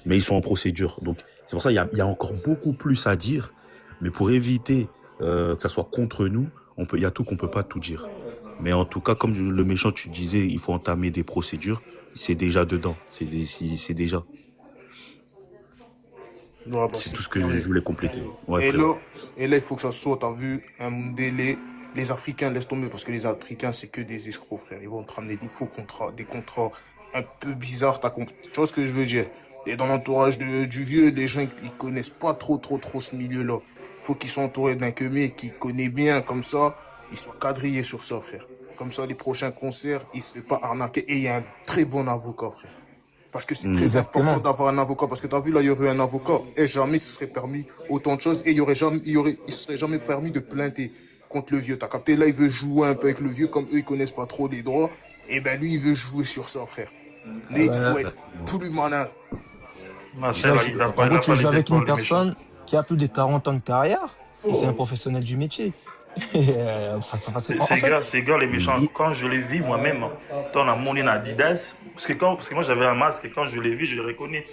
Mais ils sont en procédure. Donc c'est pour ça il y a encore beaucoup plus à dire. Mais pour éviter que ça soit contre nous, il y a tout qu'on peut pas tout dire. Mais en tout cas, comme le méchant tu disais, il faut entamer des procédures. C'est déjà dedans. C'est déjà. Ouais, c'est tout ce que je voulais compléter. Ouais, et là, il faut que ça soit, t'as vu, un délai. Les Africains, laisse tomber, parce que les Africains, c'est que des escrocs, frère. Ils vont te ramener des faux contrats, des contrats un peu bizarres. Tu vois ce que je veux dire? Et dans l'entourage du vieux, les gens, ils connaissent pas trop ce milieu-là. Faut qu'ils soient entourés d'un queumier qui connaît bien, comme ça, ils soient quadrillés sur ça, frère. Comme ça, les prochains concerts, ils se fait pas arnaquer. Et il y a un très bon avocat, frère. Parce que c'est très important d'avoir un avocat. Parce que t'as vu, là, il y aurait un avocat. Et jamais ce serait permis autant de choses. Et il serait jamais permis de plainter contre le vieux. T'as capté? Là, il veut jouer un peu avec le vieux. Comme eux, ils connaissent pas trop les droits. Et ben, lui, il veut jouer sur ça, frère. Mais il faut être plus malin. En gros, tu joues avec une personne qui a plus de 40 ans de carrière. Et c'est un professionnel du métier. C'est grave les méchants. Quand je l'ai vu moi-même, dans la monnaie Adidas, parce que moi j'avais un masque et quand je l'ai vu, je le reconnais.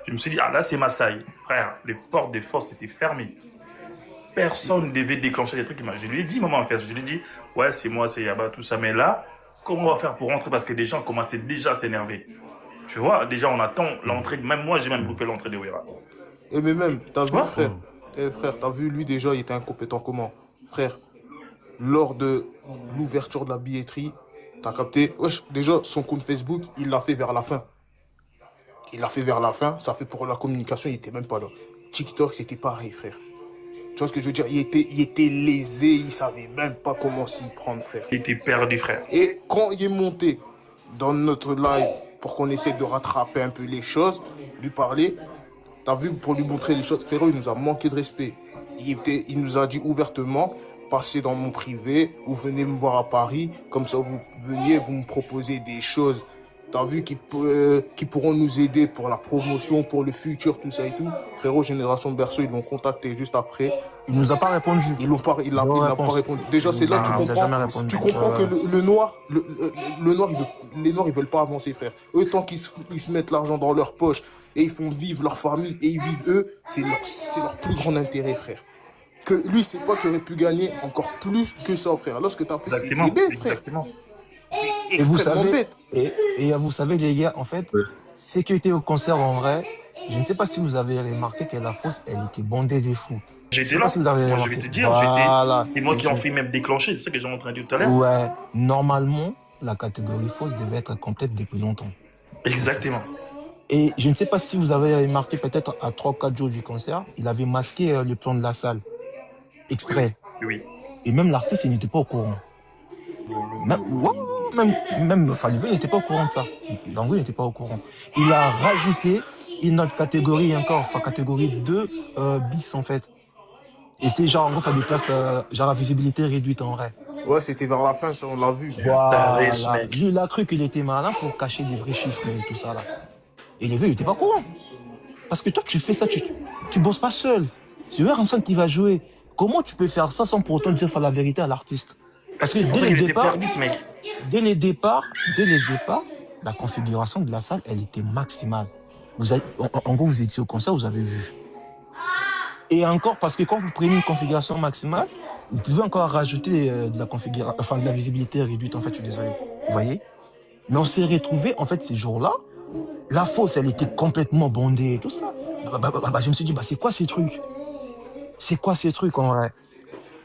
Je me suis dit, ah là c'est Masai. Frère, les portes de force étaient fermées. Personne ne devait déclencher des trucs. Je lui ai dit, maman en fait, je lui ai dit, ouais c'est moi, c'est Yaba, tout ça. Mais là, comment on va faire pour rentrer? Parce que des gens commençaient déjà à s'énerver. Tu vois, déjà on attend l'entrée. Même moi j'ai même coupé l'entrée de Wera. Et mais même, t'as vu frère, frère, t'as vu lui déjà, il était incompétent comment? Frère, lors de l'ouverture de la billetterie, t'as capté? Wesh, déjà, son compte Facebook, il l'a fait vers la fin. Ça fait pour la communication, il était même pas là. TikTok, c'était pareil, frère. Tu vois ce que je veux dire? Il était lésé, il savait même pas comment s'y prendre, frère. Il était perdu, frère. Et quand il est monté dans notre live pour qu'on essaie de rattraper un peu les choses, lui parler, t'as vu, pour lui montrer les choses, frérot, il nous a manqué de respect. Il nous a dit ouvertement, passez dans mon privé, vous venez me voir à Paris, comme ça vous veniez, vous me proposez des choses, t'as vu, qui pourront nous aider pour la promotion, pour le futur, tout ça et tout. Frérot, Génération Berceau, ils l'ont contacté juste après. Il nous a pas répondu. Il n'a pas répondu. Déjà, c'est là que tu comprends que le noir, les noirs, ils veulent pas avancer, frère. Eux, tant qu'ils se mettent l'argent dans leur poche et ils font vivre leur famille et ils vivent eux, c'est leur plus grand intérêt, frère. Que lui, c'est pas qu'il aurait pu gagner encore plus que ça, frère. Alors, ce que tu as fait, c'est bête, frère. C'est extrêmement bête. Et vous savez, les gars, en fait, sécurité au concert, en vrai, je ne sais pas si vous avez remarqué que la fosse, elle était bondée des fous. J'étais là, si vous avez moi, je vais te dire, c'est moi qui en fais même déclencher, c'est ça que j'ai en train de dire tout à l'heure. Ouais, normalement, la catégorie fosse devait être complète depuis longtemps. Exactement. Et je ne sais pas si vous avez remarqué, peut-être à 3-4 jours du concert, il avait masqué le plan de la salle. Exprès. Oui. Et même l'artiste, il n'était pas au courant. Même Fallu n'était pas au courant de ça. L'anglais n'était pas au courant. Il a rajouté une autre catégorie encore, enfin catégorie 2 bis en fait. Et c'était genre, en gros, ça des places, genre la visibilité réduite en vrai. Ouais, c'était vers la fin, ça, on l'a vu. Voilà. Lui, il a cru qu'il était malin pour cacher des vrais chiffres et tout ça là. Et les vieux, il n'était pas au courant. Parce que toi, tu fais ça, tu bosses pas seul. C'est Ranson qui va jouer. Comment tu peux faire ça sans pour autant dire la vérité à l'artiste? Parce que dès les départs, la configuration de la salle, elle était maximale. En gros, vous étiez au concert, vous avez vu. Et encore, parce que quand vous prenez une configuration maximale, vous pouvez encore rajouter de la visibilité réduite, en fait, je suis désolé. Vous voyez? Mais on s'est retrouvés, en fait, ces jours-là, la fosse, elle était complètement bondée et tout ça. Je me suis dit, c'est quoi ces trucs? C'est quoi ces trucs, en vrai?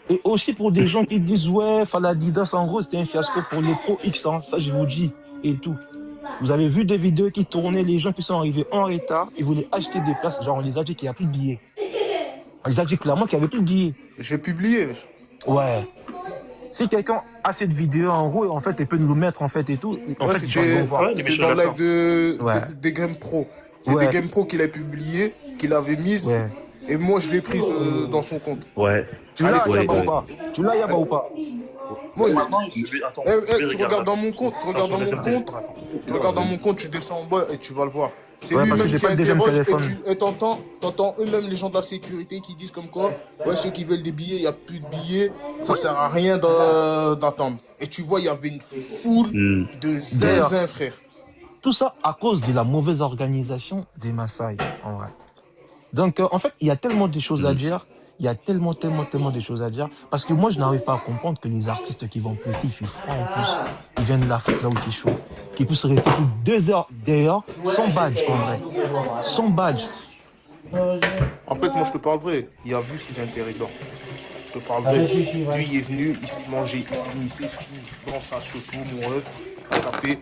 Et aussi pour des gens qui disent, ouais, Faladidas, en gros, c'était un fiasco pour les Pro X, hein, ça, je vous dis, et tout. Vous avez vu des vidéos qui tournaient, les gens qui sont arrivés en retard, ils voulaient acheter des places, genre on les a dit qu'il n'y a plus de billets. On les a dit clairement qu'il n'y avait plus de billets. J'ai publié. Ouais. Si quelqu'un a cette vidéo, en gros, en fait, il peut nous le mettre, en fait, et tout. En fait, c'était dans le live des Game Pro. C'est des Game Pro qu'il a publié, qu'il avait mise. Ouais. Et moi, je l'ai prise dans son compte. Ouais. Tu l'as, Yaba ou pas? Tu l'as, Yaba ou pas? Moi, tu regardes dans mon compte, tu regardes dans mon compte, tu descends en bas et tu vas le voir. C'est lui-même qui interroge et t'entends eux-mêmes les gens de la sécurité qui disent comme quoi, ouais, ceux qui veulent des billets, il n'y a plus de billets, ça sert à rien d'attendre. Et tu vois, il y avait une foule de zinzin, frère. Tout ça à cause de la mauvaise organisation des Maasai, en vrai. Donc, en fait, il y a tellement de choses à dire. Il y a tellement de choses à dire. Parce que moi, je n'arrive pas à comprendre que les artistes qui vont plus, il fait froid en plus. Ils viennent de l'Afrique, là où il fait chaud. Qui puissent rester plus de 2 heures d'ailleurs, sans badge, en vrai. Sans badge. En fait, moi, je te parle vrai. Il a vu ses intérêts là. Je te parle vrai. Lui, il est venu, il s'est mangé, il s'est mis ses sous dans sa choutou, mon rêve. T'as capté.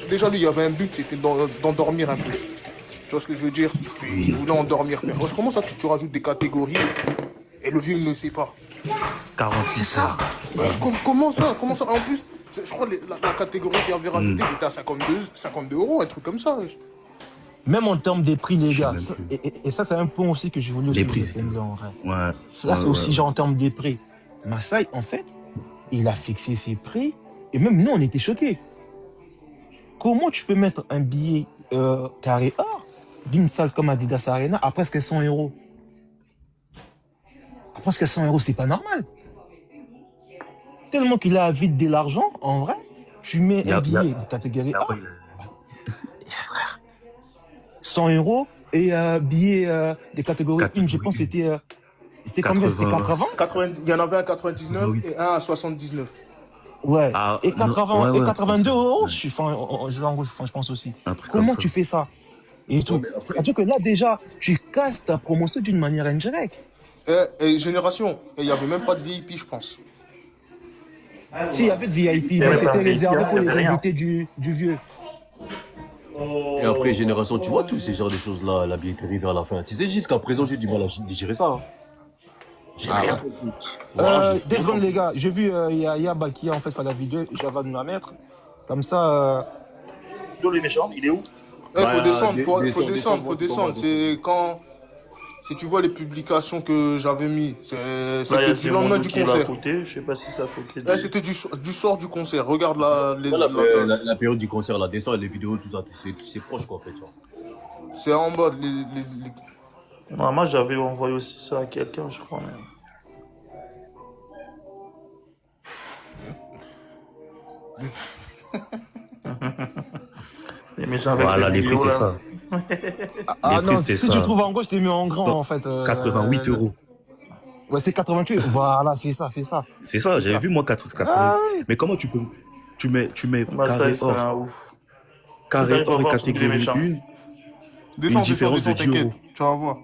Déjà, lui, il y avait un but, c'était d'endormir un peu. Tu vois ce que je veux dire? Il voulait endormir, frère. Comment ça, tu rajoutes des catégories et le vieux, il ne sait pas? 48 heures. Comment ça? En plus, Je crois que la catégorie qui avait rajouté, c'était à 52 euros, un truc comme ça. Même en termes des prix, les Je sais gars. même plus. Et ça, c'est un point aussi que je voulais Les aussi prix, vous répondre en vrai. ouais, Ça, c'est aussi genre en termes des prix. Masai, en fait, il a fixé ses prix. Et même nous, on était choqués. Comment tu peux mettre un billet carré or d'une salle comme Adidas Arena à presque 100 euros? À presque 100 euros, c'est pas normal. Tellement qu'il a vite de l'argent, en vrai, tu mets il y un a, il y a, billet de catégorie ah A, ouais, 100 euros, et billet de catégorie 1, je catégorie pense que 1, c'était combien? C'était 80? 80, il y en avait un à 99 oui. et un à 79. Ouais. Ah, Et non, 80, ouais, et un truc comme 82 ça. euros, Ouais, je pense aussi. un truc comme Comment ça. tu fais ça? Et Ouais, tout. mais après, C'est-à-dire que là, déjà, tu casses ta promotion d'une manière indirecte. Et Génération, et il n'y avait même pas de VIP, je pense. S'il y avait de VIP, Il n'y mais avait pas c'était de VIP, réservé il pour n'y les avait rien. invités du vieux. Et après, génération, tu vois tous ces genres de choses-là, la billetterie vers la fin. Tu sais, jusqu'à présent, j'ai du mal à digérer ça. Hein. J'ai Ah rien ouais. compris. Voilà, j'ai Deux rien secondes, les compris. gars. J'ai vu Yaba qui a en fait fait la vidéo. J'avais de la mettre. Comme ça, Dans les méchants, il est où? Il faut Bah, descendre, faut descends, descendre, faut moi, tout en bas, descendre. C'est quand. Si tu vois les publications que j'avais mis, Là, il y c'était a du lendemain Zimondo du qui est là à concert. côté. Je sais pas si ça faut qu'il C'était du soir du concert. Regarde C'est pas la période du concert, là, descends, les vidéos, tout ça, c'est proche, quoi, en fait. Ça. c'est en bas. Moi, j'avais envoyé aussi ça à quelqu'un, je crois. Même. Les méchants avec Voilà, cette les prix, vidéo c'est là. ça. ah Les non, prix, c'est si tu ça. trouves en gauche, je l'ai mis en grand en fait. 88 euros. Ouais, c'est 88. Voilà, c'est ça, c'est ça. C'est ça, j'avais vu moi 80. Ah ouais. Mais comment tu peux. Tu mets Bah, ça, carré c'est or. un ouf. Si Carré t'arrives à or et voir le truc des catégorie méchants. 1, une Descends, différence de 10 euros. t'inquiète. Tu vas voir.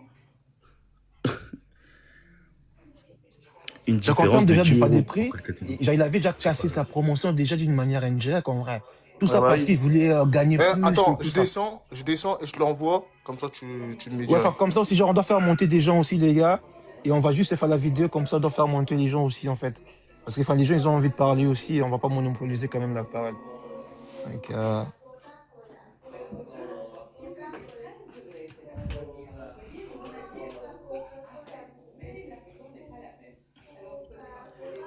Une Je suis content différence de déjà de 10 faire des euros. prix. entre les catégories. Il avait déjà cassé sa promotion déjà d'une manière indirecte en vrai. Tout ça bah parce oui. qu'il voulait gagner plus. Attends, et tout ça. je descends et je te l'envoie. Comme ça, tu me Ouais, diras. enfin, comme ça aussi, genre, on doit faire monter des gens aussi, les gars. Et on va juste faire la vidéo, comme ça, on doit faire monter les gens aussi, en fait. Parce que enfin, les gens, ils ont envie de parler aussi. On va pas monopoliser quand même la parole. Donc,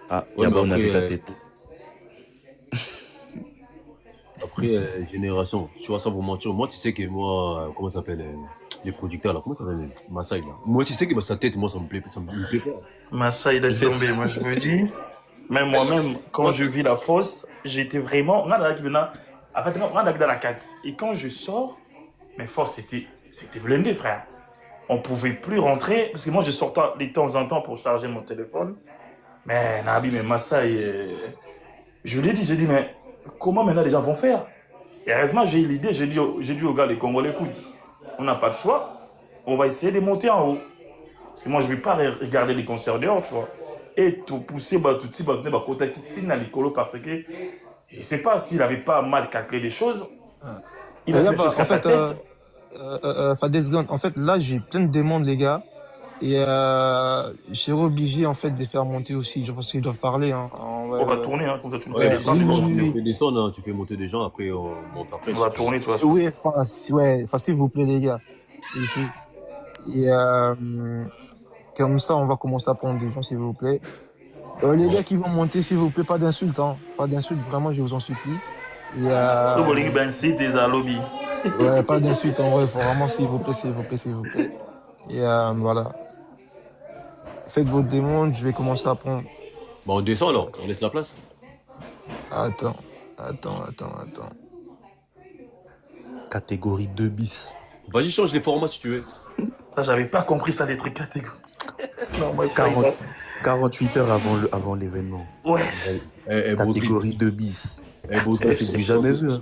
Ah, Ouais, mais Yaba, on a après, vu ta tête. après génération, tu vois ça pour mentir. Moi, tu sais que moi, comment ça s'appelle, les producteurs, là, comment ça s'appelle, Masai, là. Moi, tu sais que sa tête, moi, ça me plaît pas. Massa, il laisse tomber. Moi, je veux dire, même moi-même, quand je vis la fosse, j'étais vraiment. On a dans la 4. Et quand je sors, mes forces, c'était blindé, frère. On pouvait plus rentrer. Parce que moi, je sortais de temps en temps pour charger mon téléphone. Mais Nabi, mais Massa, je lui ai dit, mais comment maintenant les gens vont faire? Et heureusement, j'ai eu l'idée, j'ai dit aux gars, les Congolais, écoute, on n'a pas de choix. On va essayer de monter en haut. Parce que moi, je ne vais pas regarder les concerts dehors, tu vois. Et tout pousser, tout petit, côté qui tient à l'écolo parce que je ne sais pas s'il n'avait pas mal calculé les choses. Il a là, fait les choses qu'à en sa fait, tête. des secondes. En fait, là, j'ai plein de demandes, les gars. Et je serai obligé, en fait, de faire monter aussi. Je pense qu'ils doivent parler. Hein. On va tourner, hein, comme ça tu nous Ouais, fais Ouais, descendre. oui. tu fais descendre, hein, tu fais monter des gens, après, on monte après. On va tourner, toi. Oui, enfin, s'il vous plaît, les gars. Et tout. Et comme ça, on va commencer à prendre des gens, s'il vous plaît. Les gars qui vont monter, s'il vous plaît, pas d'insultes. Hein. Pas d'insultes, vraiment, je vous en supplie. Et ouais, pas d'insultes, en vrai. Il faut vraiment, s'il vous plaît, s'il vous plaît, s'il vous plaît. Et voilà. Faites votre demande, je vais commencer à prendre. Bah, on descend alors, on laisse la place. Attends. Catégorie 2 bis. Vas-y, change les formats si tu veux. Ça, j'avais pas compris ça, des trucs catégoriques. Non, moi, ça, 48 heures avant l'événement. ouais. Catégorie 2 bis. Baudry, C'est du jamais vu. Hein.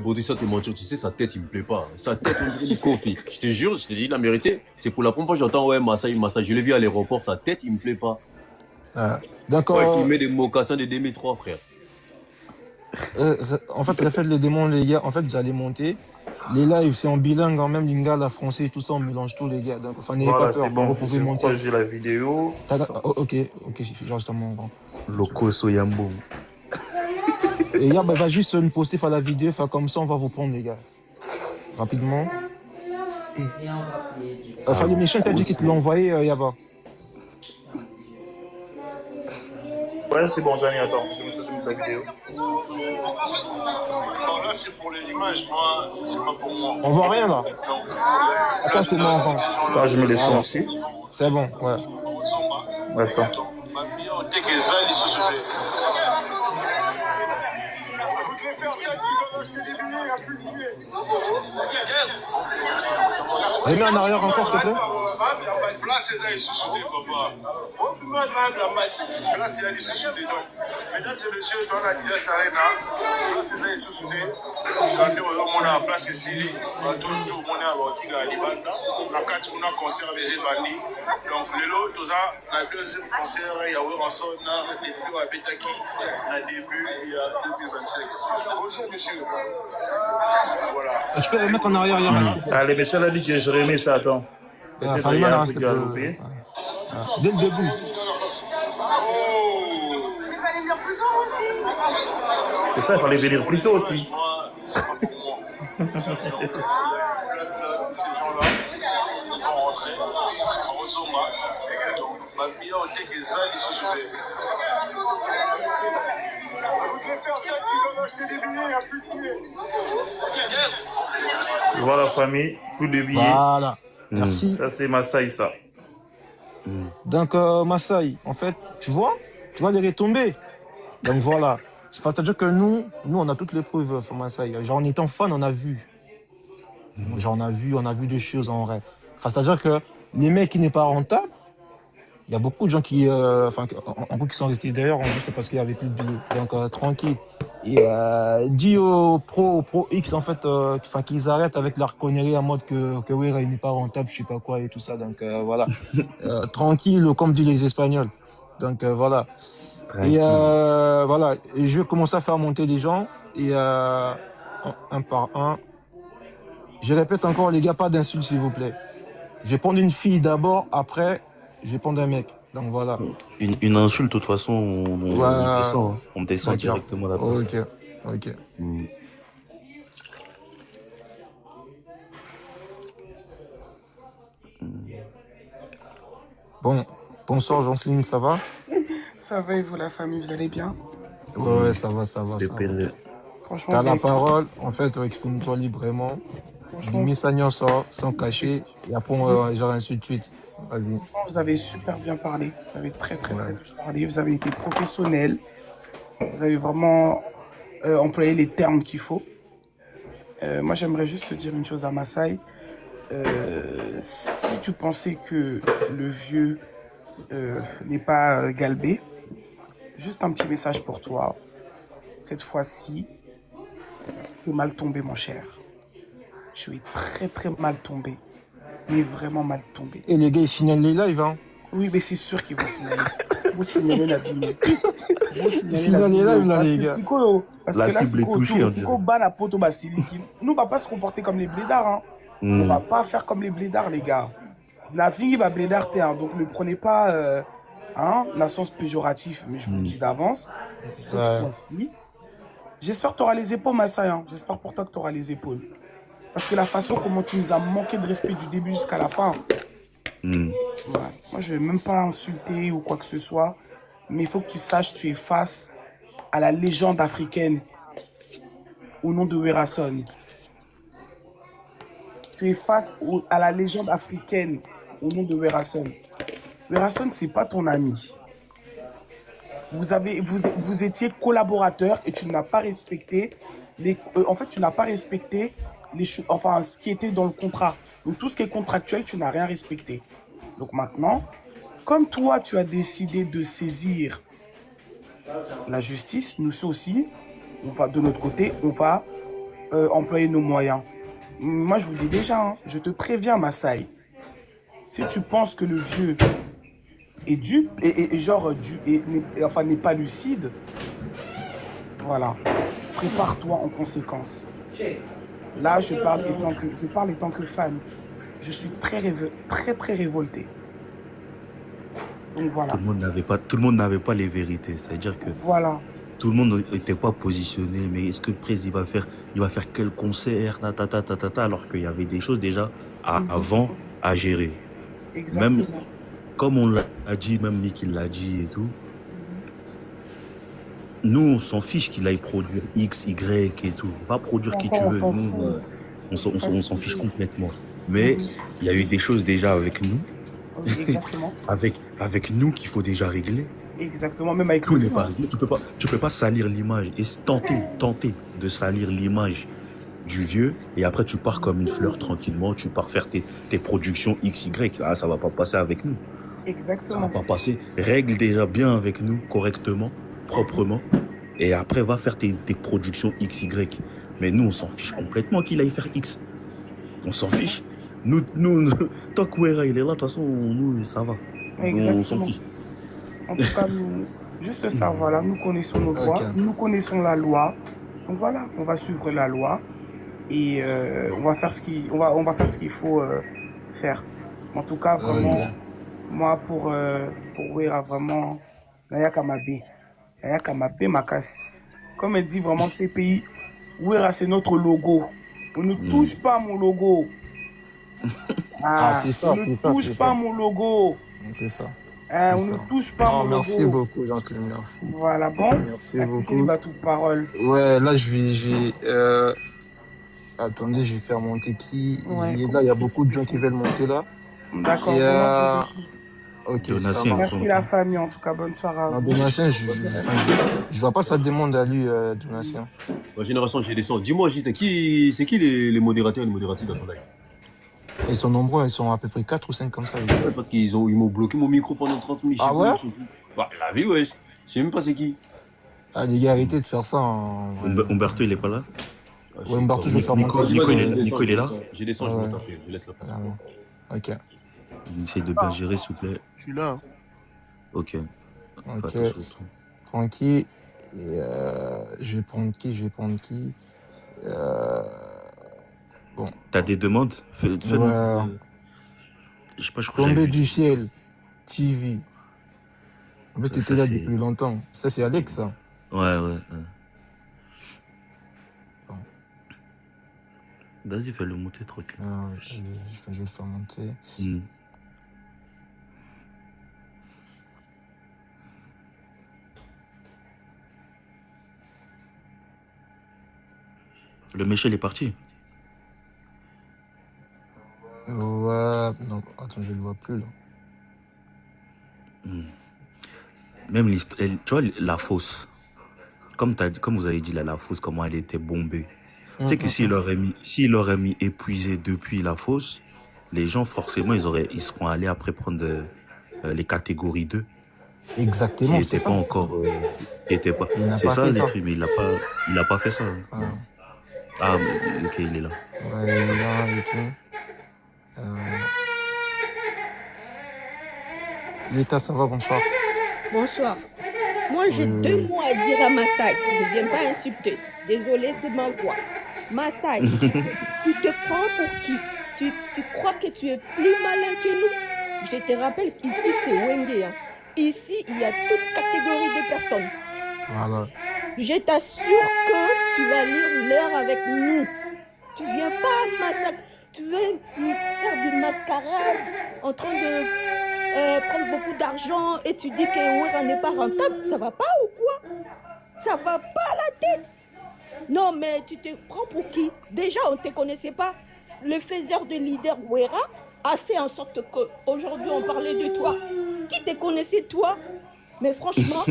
Baudry, ça, t'es mentir, tu sais, sa tête, il me plaît pas. Sa tête, on dirait du Kofi. Je te jure, je te dis la vérité. C'est pour la première fois que j'entends, ouais, Massa. Je l'ai vu à l'aéroport, sa tête, il me plaît pas. D'accord. Ouais, il met des mocassins de 2003, frère. En fait, refaites les demandes, les gars. En fait, vous allez monter. Les lives, c'est en bilingue, en même lingala, français, tout ça, on mélange tout, les gars. Donc, enfin, n'ayez Voilà, pas peur. c'est bon. Vous pouvez Je monter. crois que j'ai la vidéo. Ok, j'enregistre mon grand. Loco Soyambo. Et Yab, elle va juste nous poster, faire la vidéo, faire comme ça, on va vous prendre, les gars. Rapidement. Enfin, le méchant t'a dit qu'il te l'a envoyé, Yaba. Ouais, c'est bon, Jani, attends, je vais mettre la vidéo. Non, là, c'est pour les images. Moi, c'est pas pour moi. On voit rien, là. Attends, c'est moi, encore. Attends, je mets les sons aussi. C'est bon, ouais. Attends. Remets en arrière encore, s'il te plaît. Place les ailes sous-soutés, papa. Place les ailes sous-soutés. Mesdames et messieurs, dans la Dilas Arena, place les ailes sous-soutés. Je vais faire un place ici. Tout le monde est à l'Antigua Libanda. On a 4 concerts des Evani. Donc, le lot, tout ça, la deuxième concert, il y a Werason, les plus à Betaki, à début et à 2025. Bonjour, monsieur. Voilà. Tu peux remettre en arrière, Yaba. Allez, Michel a dit que je remets ça, attends. Peut-être qu'il y a un truc à louper. Dès le début. C'est ça, il fallait venir plus tôt aussi. Moi, c'est pas pour moi. Place là, ces gens-là, ils vont rentrer. En Zoma. Donc, ma bibliothèque est ZAL ici sous toutes les personnes qui doivent acheter des billets, il n'y a plus de billets. Voilà, famille, plus de billets. Voilà. Merci. Ça, c'est Massaï, ça. Donc, Massaï, en fait, tu vois les retombées. Donc, voilà. C'est-à-dire que nous, on a toutes les preuves, Massaï. Genre, en étant fan, on a vu. Genre, on a vu des choses en vrai. Enfin, c'est-à-dire que les mecs qui n'est pas rentable, il y a beaucoup de gens qui, en gros, qui sont restés derrière juste parce qu'il n'y avait plus de billets. Donc, tranquille. Et dis aux pro X, en fait, qu'ils arrêtent avec leur connerie en mode que oui, il n'est pas rentable, je sais pas quoi et tout ça. Donc, voilà. Tranquille, comme disent les Espagnols. Donc, voilà. Et voilà. Et je vais commencer à faire monter des gens. Et un par un. Je répète encore, les gars, pas d'insultes, s'il vous plaît. Je vais prendre une fille d'abord, après, je vais prendre un mec. Donc voilà. Une insulte, de toute façon, on descend. Hein. On descend directement là-bas. Ok. Bon, bonsoir Jocelyne, ça va? Ça va et vous, la famille, vous allez bien? Ouais, ça va. Franchement, T'as vous la avez- parole, en fait, exprime-toi librement. franchement, Dis ça sans cacher, et après, genre ainsi de suite. Vas-y. vous avez super bien parlé. Vous avez très bien parlé. Vous avez été professionnel. Vous avez vraiment employé les termes qu'il faut. Moi, j'aimerais juste te dire une chose à Massaï. Si tu pensais que le vieux n'est pas galbé, juste un petit message pour toi. Cette fois-ci, tu es mal tombé, mon cher. Je suis très mal tombé. Mais vraiment mal tombé. Et les gars, ils signalent les lives, hein. Oui, mais c'est sûr qu'ils vont signaler. Vous signalez la vidéo. Ils signalent les lives, là, les gars. Parce La que là, cible est touchée, on dirait. Tico bat la pote au Basiliki. Nous, on va pas se comporter comme les blédards, hein. On va pas faire comme les blédards, les gars. La vie va blédard, hein. Donc ne prenez pas la sens péjoratif, mais je vous le dis d'avance. Cette fois-ci, j'espère que tu auras les épaules, Massaï. Hein. J'espère pour toi que tu auras les épaules. Parce que la façon comment tu nous as manqué de respect du début jusqu'à la fin. Ouais. Moi, je ne vais même pas insulter ou quoi que ce soit. Mais il faut que tu saches, tu es face à la légende africaine au nom de Werason. Tu es face à la légende africaine au nom de Werason. Werason, ce n'est pas ton ami. Vous étiez collaborateurs et tu n'as pas respecté ce qui était dans le contrat. Donc tout ce qui est contractuel, tu n'as rien respecté. Donc maintenant, comme toi, tu as décidé de saisir la justice, nous aussi, de notre côté, on va employer nos moyens. Moi, je vous dis déjà, hein, je te préviens, Massaï. Si tu penses que le vieux est dupe n'est pas lucide, voilà, prépare-toi en conséquence. Là, je parle étant que fan. Je suis très révolté. Donc voilà. Tout le monde n'avait pas les vérités. C'est-à-dire que voilà. tout tout le monde n'était pas positionné. Mais est-ce que Prez, il va faire quel concert, alors qu'il y avait des choses déjà avant à gérer. Même, Exactement. comme on l'a dit, même Mick il l'a dit et tout, nous, on s'en fiche qu'il aille produire X, Y et tout. Va produire qui tu Encore, on veux. s'en Nous, fout. on s'en fiche complètement. Mais il y a eu des choses déjà avec nous, Oui, exactement. avec nous qu'il faut déjà régler. Exactement, même avec Tout le n'est fou. pas réglé. Tu peux pas salir l'image et tenter de salir l'image du vieux et après tu pars comme une fleur tranquillement, tu pars faire tes productions XY. Ah, ça va pas passer avec nous. Ça va Exactement. pas passer. Règle déjà bien avec nous, correctement, proprement. Et après, va faire tes productions XY. Mais nous, on s'en fiche complètement qu'il aille faire X. On s'en fiche. Nous, tant que Wera, il est là, de toute façon, nous, ça va. On s'en Exactement. fiche. En tout cas, nous, juste ça, voilà, nous connaissons nos droits, nous connaissons la loi. Donc voilà, on va suivre la loi et on va faire ce qu'il faut faire. En tout cas, vraiment, moi pour Wera, vraiment, Naya Kamabe, Makas. Comme elle dit vraiment de ces pays, Wera, c'est notre logo. On ne touche pas mon logo. C'est ça, on ne touche pas mon logo. C'est ça. On ne touche pas mon logo. Merci beaucoup, Jean-Slim, merci. Voilà, bon. Merci beaucoup. Il va toute parole. Ouais, là, je vais attendez, je vais faire monter qui Ouais, il est là, il y a beaucoup de gens qui veulent monter là. D'accord. Ok, Donatien, ça Merci la famille, en tout cas, bonne soirée à non, vous. Donatien, je vois pas sa demande à lui, Donatien. Ma génération, j'ai descendu. Dis-moi, Gilles, c'est qui les modérateurs et les modératrices dans ton live? Ils sont nombreux, ils sont à peu près 4 ou 5 comme ça. Ouais, parce qu'ils m'ont bloqué mon micro pendant 30 minutes. Ah ouais? Bah, la vie, ouais. Je sais même pas c'est qui. Ah, les gars, arrêtez de faire ça. Umberto, il est pas là? Ouais, Umberto, je vais faire monter. Nico, il est là? Je descends, je vais taper. Je laisse la place. Ok. Essaye de bien gérer, s'il vous plaît. Je suis là. Ok. Fais Ok. attention au truc. Tranquille. Et je vais prendre qui Bon. T'as des demandes? Fais-nous. Ouais. Je sais pas, je crois que Tombé j'avais du vu. ciel. TV. En fait, Ça, t'étais là c'est- depuis longtemps. Ça, c'est Alex, ça. Ouais. Bon. Vas-y, fais-le monter tranquille. Je vais le faire monter. Le méchant, il est parti. Ouais. Non, attends, je le vois plus, là. Même l'histoire, tu vois, la fosse. Comme vous avez dit là, la fosse, comment elle était bombée. Tu sais que s'il aurait mis épuisé depuis la fosse, les gens, forcément, ils seront allés après prendre les catégories 2. Exactement, Qui c'est n'étaient ça. pas encore. Il n'a C'est pas ça, fait les ça. trucs, mais il a pas fait ça. Hein. Ah, ok, il est là. Ouais, il est là et tout. L'État, ça va, bonsoir. Bonsoir. Moi, j'ai 2 mots à dire à Massai. Je ne viens pas insulter. Désolée, c'est ma voix. Massai, tu te prends pour qui? Tu crois que tu es plus malin que nous? Je te rappelle qu'ici, c'est Wenge. Hein. Ici, il y a toute catégorie de personnes. Voilà. Je t'assure que tu vas lire l'heure avec nous. Tu viens pas massacrer. Tu veux faire du mascarade en train de prendre beaucoup d'argent et tu dis que Wera n'est pas rentable. Ça va pas ou quoi? Ça va pas à la tête? Non, mais tu te prends pour qui? Déjà, on ne te connaissait pas. Le faiseur de leader Wera a fait en sorte qu'aujourd'hui, on parlait de toi. Qui te connaissait, toi? Mais franchement,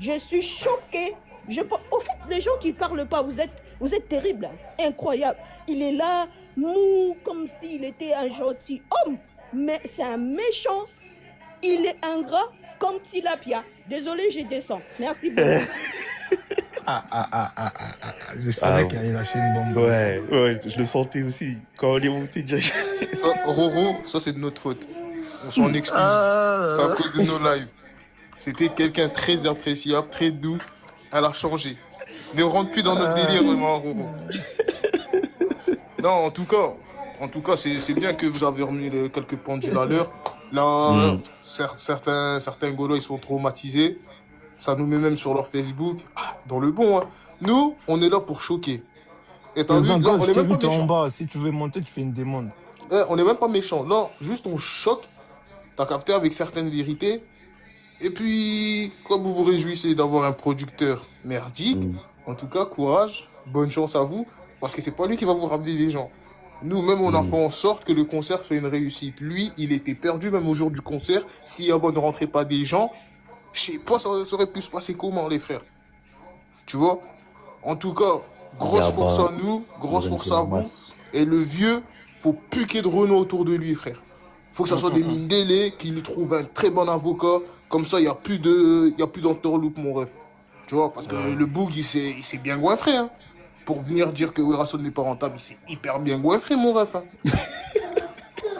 je suis choquée. Au fait, les gens qui ne parlent pas, vous êtes terribles. Hein. Incroyable. Il est là, mou, comme s'il était un gentil homme. Mais c'est un méchant. Il est ingrat comme Tilapia. Désolé, je descends. Merci beaucoup. Je savais qu'il allait lâcher une bombe. Ouais, je le sentais aussi. Quand on est monté déjà. Ça, Roro, ça c'est de notre faute. On s'en excuse. C'est à cause de nos lives. C'était quelqu'un de très appréciable, très doux. Elle a changé. Ne rentre plus dans notre délire, vraiment, Roro. Non, en tout cas, c'est bien que vous avez remis quelques pendules à l'heure. Là, certains Gaulois, ils sont traumatisés. Ça nous met même sur leur Facebook. Ah, dans le bon, hein. Nous, on est là pour choquer. Et t'as vu, Président là, Gold, on je est t'ai même pas vu, t'es en méchants. bas. Si tu veux monter, tu fais une demande. On est même pas méchants. Là, juste on choque. T'as capté avec certaines vérités. Et puis, comme vous vous réjouissez d'avoir un producteur merdique, en tout cas, courage, bonne chance à vous, parce que c'est pas lui qui va vous ramener les gens. Nous-mêmes, on a fait en sorte que le concert soit une réussite. Lui, il était perdu même au jour du concert. Si Yaba ne rentrait pas des gens, je sais pas, ça aurait pu se passer comment, les frères. Tu vois? En tout cas, grosse force Yaba, à nous, grosse Lorenzo force à vous. Lamas. Et le vieux, faut plus qu'il y ait de Renault autour de lui, frère. Faut que ça soit des mines délais, qu'il lui trouve un très bon avocat. Comme ça, il n'y a plus d'entourloupe, mon ref. Tu vois, parce que le Boug, il s'est bien goinfré, hein. Pour venir dire que Werason n'est pas rentable, il s'est hyper bien goinfré, mon ref, hein.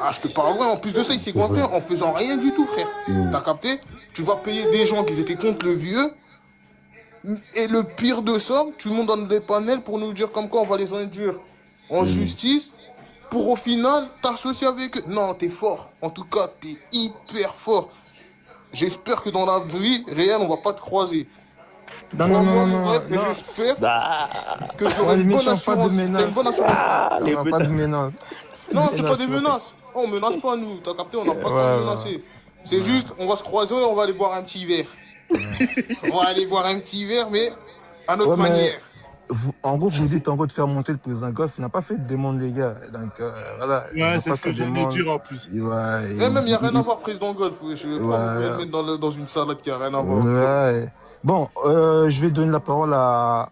Ah, je te parle vrai, en plus de ça, il s'est goinfré en faisant rien du tout, frère. T'as capté? Tu vas payer des gens qui étaient contre le vieux. Et le pire de ça, tout le monde donne des panels pour nous dire comme quoi on va les induire en justice pour au final t'associer avec eux. Non, t'es fort. En tout cas, t'es hyper fort. J'espère que dans la vie réelle, on va pas te croiser. Non, non, non, Crois-moi, non, mon ref, et non. j'espère Ah, que tu auras Ouais, les une bonne méchants, pas de assurance. T'as menaces. une bonne assurance. les Non, pas de menaces. Non, c'est pas des Menaces, menaces. On menace pas nous. T'as capté, on n'a pas de quoi ouais. menacer. C'est juste, on va se croiser et on va aller boire un petit verre. On va aller boire un petit verre, mais à notre Ouais, mais manière. en gros, vous me dites en gros de faire monter le président Goff. Il n'a pas fait de demande, les gars. Donc, voilà. Il Ouais, n'a c'est pas ce que sa je voulais demande. dire en plus. Ouais, Et même, il n'y a rien à voir, président Golf. Je vais pas vous mettre dans une salade qui a rien à voir. Ouais. Bon, je vais donner la parole à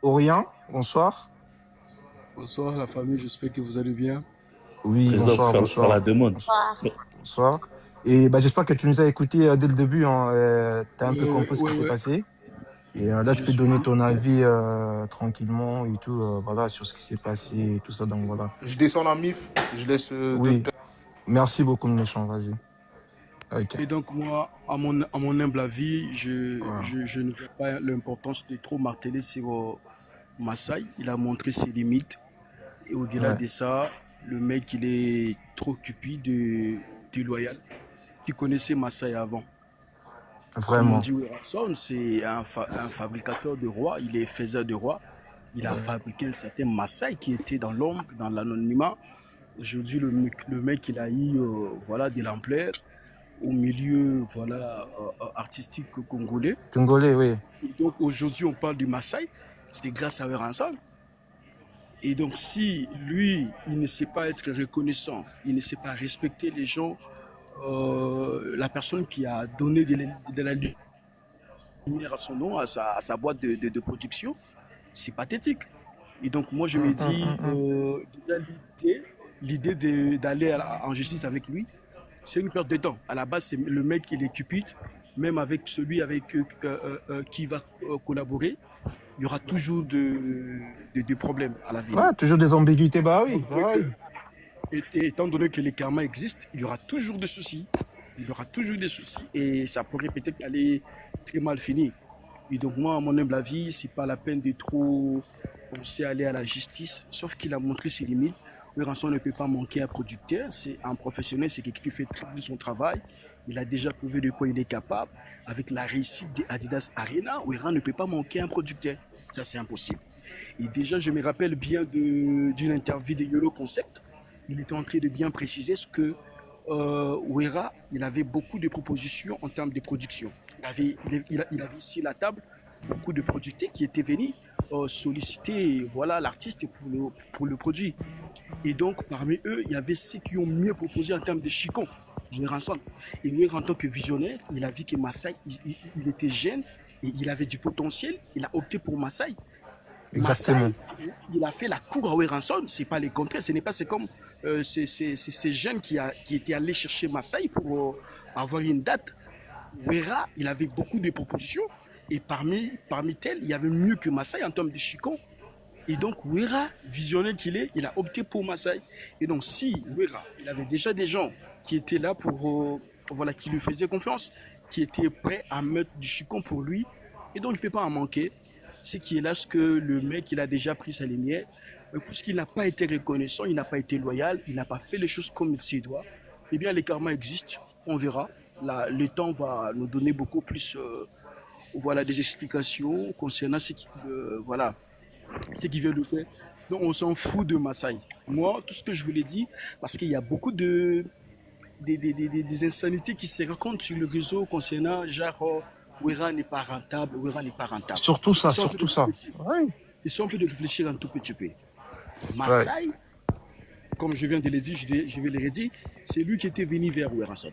Orient. Bonsoir. Bonsoir la famille, j'espère que vous allez bien. Oui, président, bonsoir, faire bonsoir. la demande. Bonsoir. Et bah, j'espère que tu nous as écoutés dès le début. Hein, tu as un peu compris ce qui s'est passé. Et là, tu peux donner ton avis tranquillement et tout, voilà, sur ce qui s'est passé et tout ça. Donc voilà. Je descends la MIF, je laisse Oui. Merci beaucoup, méchant. Vas-y. Okay. Et donc moi, à mon humble avis, je ne vois pas l'importance de trop marteler sur Masai. Il a montré ses limites. Et au-delà de ça, le mec, il est trop cupide, du loyal. Qui connaissait Masai avant. Vraiment. Comme on dit, Werason, c'est un fabricateur de rois, il est faiseur de rois. Il a fabriqué un certain Masai qui était dans l'ombre, dans l'anonymat. Aujourd'hui, le mec, il a eu voilà, de l'ampleur au milieu voilà, artistique congolais. Congolais, oui. Et donc aujourd'hui, on parle du Masai, c'est grâce à Werason. Et donc si lui, il ne sait pas être reconnaissant, il ne sait pas respecter les gens, la personne qui a donné de la lumière à son nom, à sa boîte de production, c'est pathétique. Et donc moi je me dis, l'idée d'aller en justice avec lui, c'est une perte de temps. À la base, c'est le mec, il est cupide, même avec celui avec qui va collaborer, il y aura toujours des problèmes à la vie. Ouais, toujours des ambiguïtés, bah oui. Et étant donné que les karmas existent, il y aura toujours des soucis. Il y aura toujours des soucis et ça pourrait peut-être aller très mal finir. Et donc moi, à mon humble avis, c'est pas la peine de trop penser à aller à la justice, sauf qu'il a montré ses limites. Werason ne peut pas manquer un producteur, c'est un professionnel, c'est quelqu'un qui fait très bien son travail. Il a déjà prouvé de quoi il est capable. Avec la réussite d'Adidas Arena, Werason ne peut pas manquer un producteur. Ça, c'est impossible. Et déjà, je me rappelle bien d'une interview de Yolo Concept. Il était en train de bien préciser ce que Wera, il avait beaucoup de propositions en termes de production. Il avait ici la table beaucoup de producteurs qui étaient venus solliciter voilà, l'artiste pour le produit. Et donc, parmi eux, il y avait ceux qui ont mieux proposé en termes de chicon. Werason. Et Wera, en tant que visionnaire, il a vu que Masai, il était jeune et il avait du potentiel. Il a opté pour Masai. Exactement. Masai, il a fait la cour à Werason, c'est pas les contraires, ce n'est pas, c'est comme ces jeunes qui étaient allés chercher Masai pour avoir une date. Wera, il avait beaucoup de propositions et parmi telles, il y avait mieux que Masai en termes de chicon. Et donc Wera, visionnaire qu'il est, il a opté pour Masai. Et donc si Wera, il avait déjà des gens qui étaient là pour voilà, qui lui faisaient confiance, qui étaient prêts à mettre du chicon pour lui, et donc il ne peut pas en manquer. C'est qui est là ce que le mec, il a déjà pris sa lumière, parce qu'il n'a pas été reconnaissant, il n'a pas été loyal, il n'a pas fait les choses comme il s'y doit. Eh bien, les karmas existent, on verra. Là, le temps va nous donner beaucoup plus voilà, des explications concernant voilà, ce qu'il vient de faire. Donc on s'en fout de Massaï. Moi, tout ce que je voulais dire, parce qu'il y a beaucoup des insanités qui se racontent sur le réseau concernant genre Ouera n'est pas rentable, Ouera n'est pas rentable. Surtout ça, surtout ça. Ouais. Ils sont un peu de réfléchir un tout petit peu. Ouais. Massaï, comme je viens de le dire, je vais le redire, c'est lui qui était venu vers Oueranson.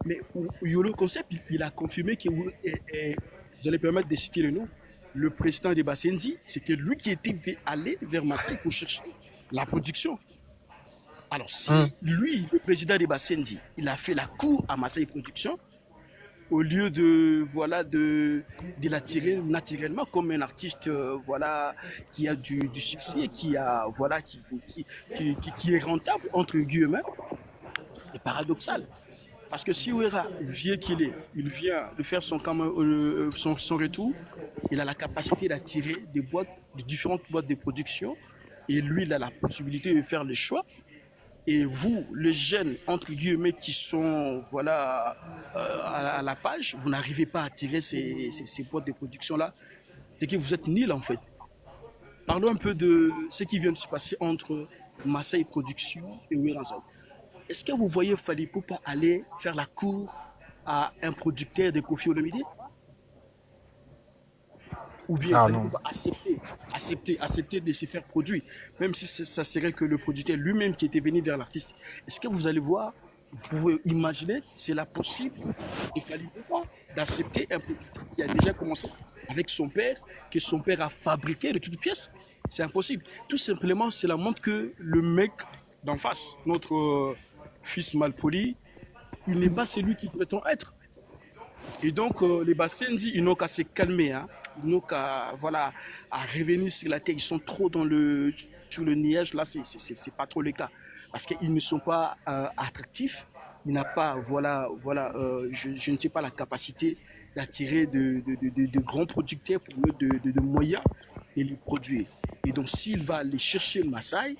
Mais Yolo Concept, il a confirmé que, vous allez permettre de citer le nom, le président de Bassendi, c'était lui qui était allé vers Massaï pour chercher la production. Alors, si lui, le président de Bassendi, il a fait la cour à Massaï Production, au lieu de l'attirer naturellement comme un artiste voilà, qui a du succès, qui est rentable, entre guillemets, c'est paradoxal. Parce que si Ouera, vieux qu'il est, il vient de faire son retour, il a la capacité d'attirer de différentes boîtes de production, et lui, il a la possibilité de faire le choix. Et vous, les jeunes, entre guillemets, qui sont voilà, à la page, vous n'arrivez pas à attirer ces boîtes de production-là. C'est que vous êtes nuls, en fait. Parlons un peu de ce qui vient de se passer entre Massaï Production et Oueranson. Est-ce que vous voyez Fally Ipupa aller faire la cour à un producteur de Koffi Olomide? Ou bien Fally Ipupa accepter de se faire produire, même si ça serait que le producteur lui-même qui était venu vers l'artiste. Est-ce que vous allez voir, vous pouvez imaginer, c'est la possible de Fally Ipupa d'accepter un producteur qui a déjà commencé avec son père, que son père a fabriqué de toutes pièces? C'est impossible. Tout simplement, cela montre que le mec d'en face, notre fils malpoli, il n'est pas celui qu'il prétend être. Et donc, les Bassendi, ils n'ont qu'à se calmer, hein. Ils n'ont qu'à voilà, à revenir sur la terre. Ils sont trop sur le niage. Là, c'est pas trop le cas. Parce qu'ils ne sont pas attractifs. Ils n'ont pas, je ne sais pas la capacité d'attirer de grands producteurs pour eux, de moyens et les produire. Et donc, s'il va aller chercher Massaï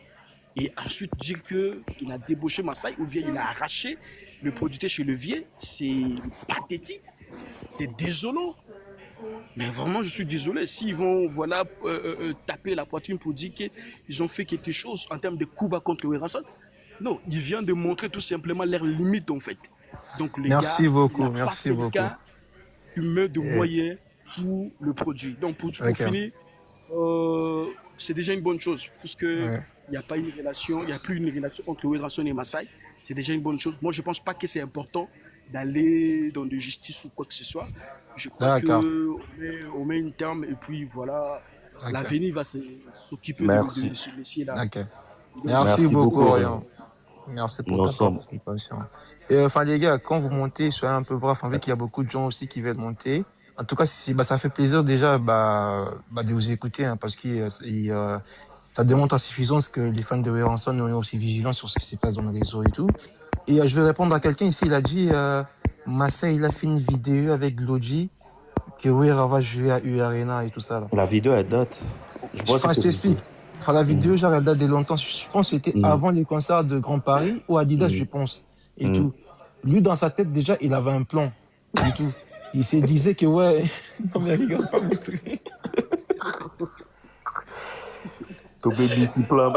et ensuite dire qu'il a débauché Massaï ou bien il a arraché le producteur chez le vieux, c'est pathétique. C'est désolant. Mais vraiment, je suis désolé. S'ils vont voilà, taper la poitrine pour dire qu'ils ont fait quelque chose en termes de coup bas contre Oueranson, non, ils viennent de montrer tout simplement leurs limites en fait. Donc les merci gars, beaucoup, il n'y a merci pas beaucoup. quelqu'un qui met de moyens pour le produit. Donc pour finir, c'est déjà une bonne chose, puisque il n'y a pas une relation, il n'y a plus une relation entre Oueranson et Massaï. C'est déjà une bonne chose. Moi, je ne pense pas que c'est important d'aller dans de justice ou quoi que ce soit. Je crois qu'on met une terme et puis voilà, l'avenir va s'occuper de ce messier-là. Merci beaucoup, Orion. Merci pour ta participation. Et enfin, les gars, quand vous montez, soyez un peu bref, en fait, il y a beaucoup de gens aussi qui veulent monter. En tout cas, ça fait plaisir déjà de vous écouter, hein, parce que ça démontre à suffisance que les fans de Oueranson sont aussi vigilants sur ce qui se passe dans le réseau et tout. Et je vais répondre à quelqu'un ici, il a dit Massaï, il a fait une vidéo avec Lodji que Ouera va jouer à U Arena et tout ça. Là. La vidéo, elle date. Je t'explique. Enfin, la vidéo, genre, elle date de longtemps. Je pense que c'était avant les concerts de Grand Paris ou Adidas, je pense. Et tout. Lui, dans sa tête, déjà, il avait un plan. Et tout. Il se disait que, ouais. Non, mais regarde pas mon truc. Ton bébé s'y plaint.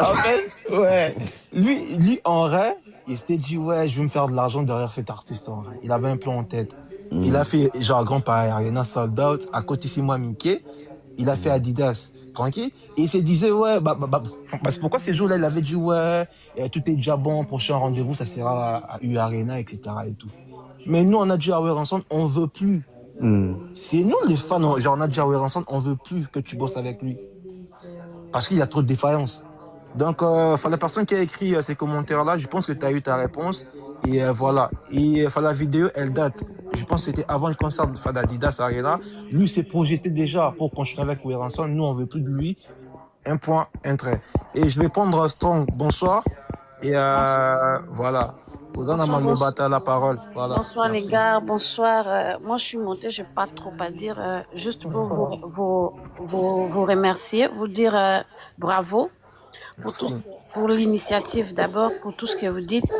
Ouais. Lui, en vrai, il s'était dit, ouais, je vais me faire de l'argent derrière cet artiste, en vrai. Il avait un plan en tête. Il a fait, genre, Grand Paris Arena, Sold Out, à côté, c'est moi, Mickey. Il a fait Adidas, tranquille. Et il se disait, ouais, parce que pourquoi ces jours-là, il avait dit, ouais, tout est déjà bon, prochain rendez-vous, ça sera à U Arena, etc. et tout. Mais nous, on a dit à Oueranson, on veut plus. C'est nous, les fans, genre, on a dit à Oueranson, on veut plus que tu bosses avec lui. Parce qu'il y a trop de défaillances. Donc, la personne qui a écrit ces commentaires-là, je pense que tu as eu ta réponse. Et voilà. Et la vidéo, elle date. Je pense que c'était avant le concert d'Adidas Arena. Lui s'est projeté déjà pour continuer avec Oueranson. Nous, on veut plus de lui. Un point, un trait. Et je vais prendre Strong. Bonsoir. Et voilà. Vous en avez la parole. Voilà. Bonsoir les gars, bonsoir. Moi je suis montée, je n'ai pas trop à dire. Juste pour vous remercier, vous dire bravo pour l'initiative d'abord, pour tout ce que vous dites.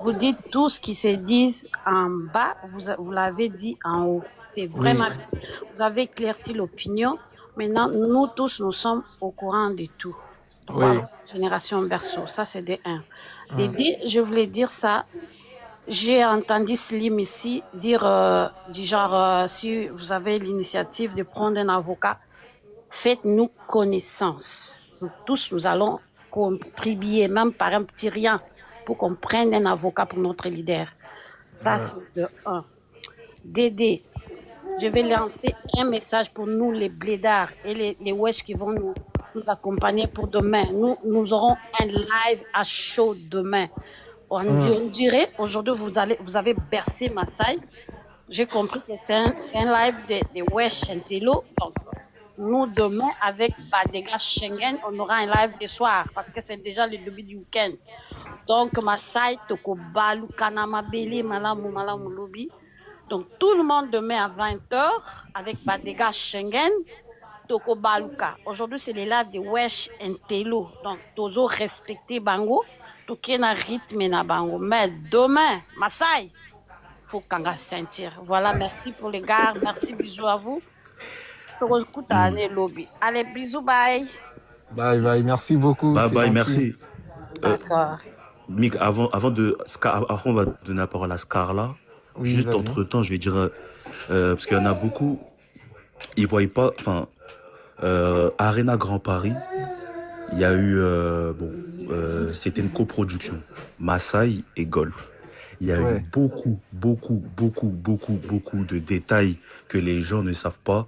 vous dites tout ce qui se dit en bas, vous l'avez dit en haut. C'est vraiment, vous avez éclairci l'opinion. Maintenant, nous tous, nous sommes au courant de tout. Voilà, Génération Berceau, ça c'est des 1. Des 2, je voulais dire ça. J'ai entendu Slim ici dire du genre, si vous avez l'initiative de prendre un avocat, faites-nous connaissance. Nous tous, nous allons contribuer, même par un petit rien, pour qu'on prenne un avocat pour notre leader. Ça, c'est de 1. Dédé, je vais lancer un message pour nous, les blédards et les wesh qui vont nous accompagner pour demain. Nous aurons un live à chaud demain. On dirait, aujourd'hui, vous avez bercé Maasai. J'ai compris que c'est un live de wesh Intello. Donc, nous, demain, avec Badega Schengen, on aura un live de soir parce que c'est déjà le début du week-end. Donc, Maasai, Toko Balu, Kanama Beli, Malamu Lobi. Donc, tout le monde demain à 20h avec Badega Schengen, Toko Baluka. Aujourd'hui, c'est les lives de Wesh Intello. Donc, toujours respecter Bango, Toké na rythme na Bango. Mais demain, Maasai, faut qu'on va sentir. Voilà, merci pour les gars. Merci, bisous à vous. Allez, bisous, bye. Bye bye, merci beaucoup. Bye c'est bye, gentil. merci. D'accord. Mick, avant on va donner la parole à Scarla. Oui, Juste vas-y. entre-temps, je vais dire, parce qu'il y en a beaucoup, ils ne voient pas, enfin, Arena Grand Paris, il y a eu, c'était une coproduction, Maasai et Golf. Il y a eu beaucoup de détails que les gens ne savent pas,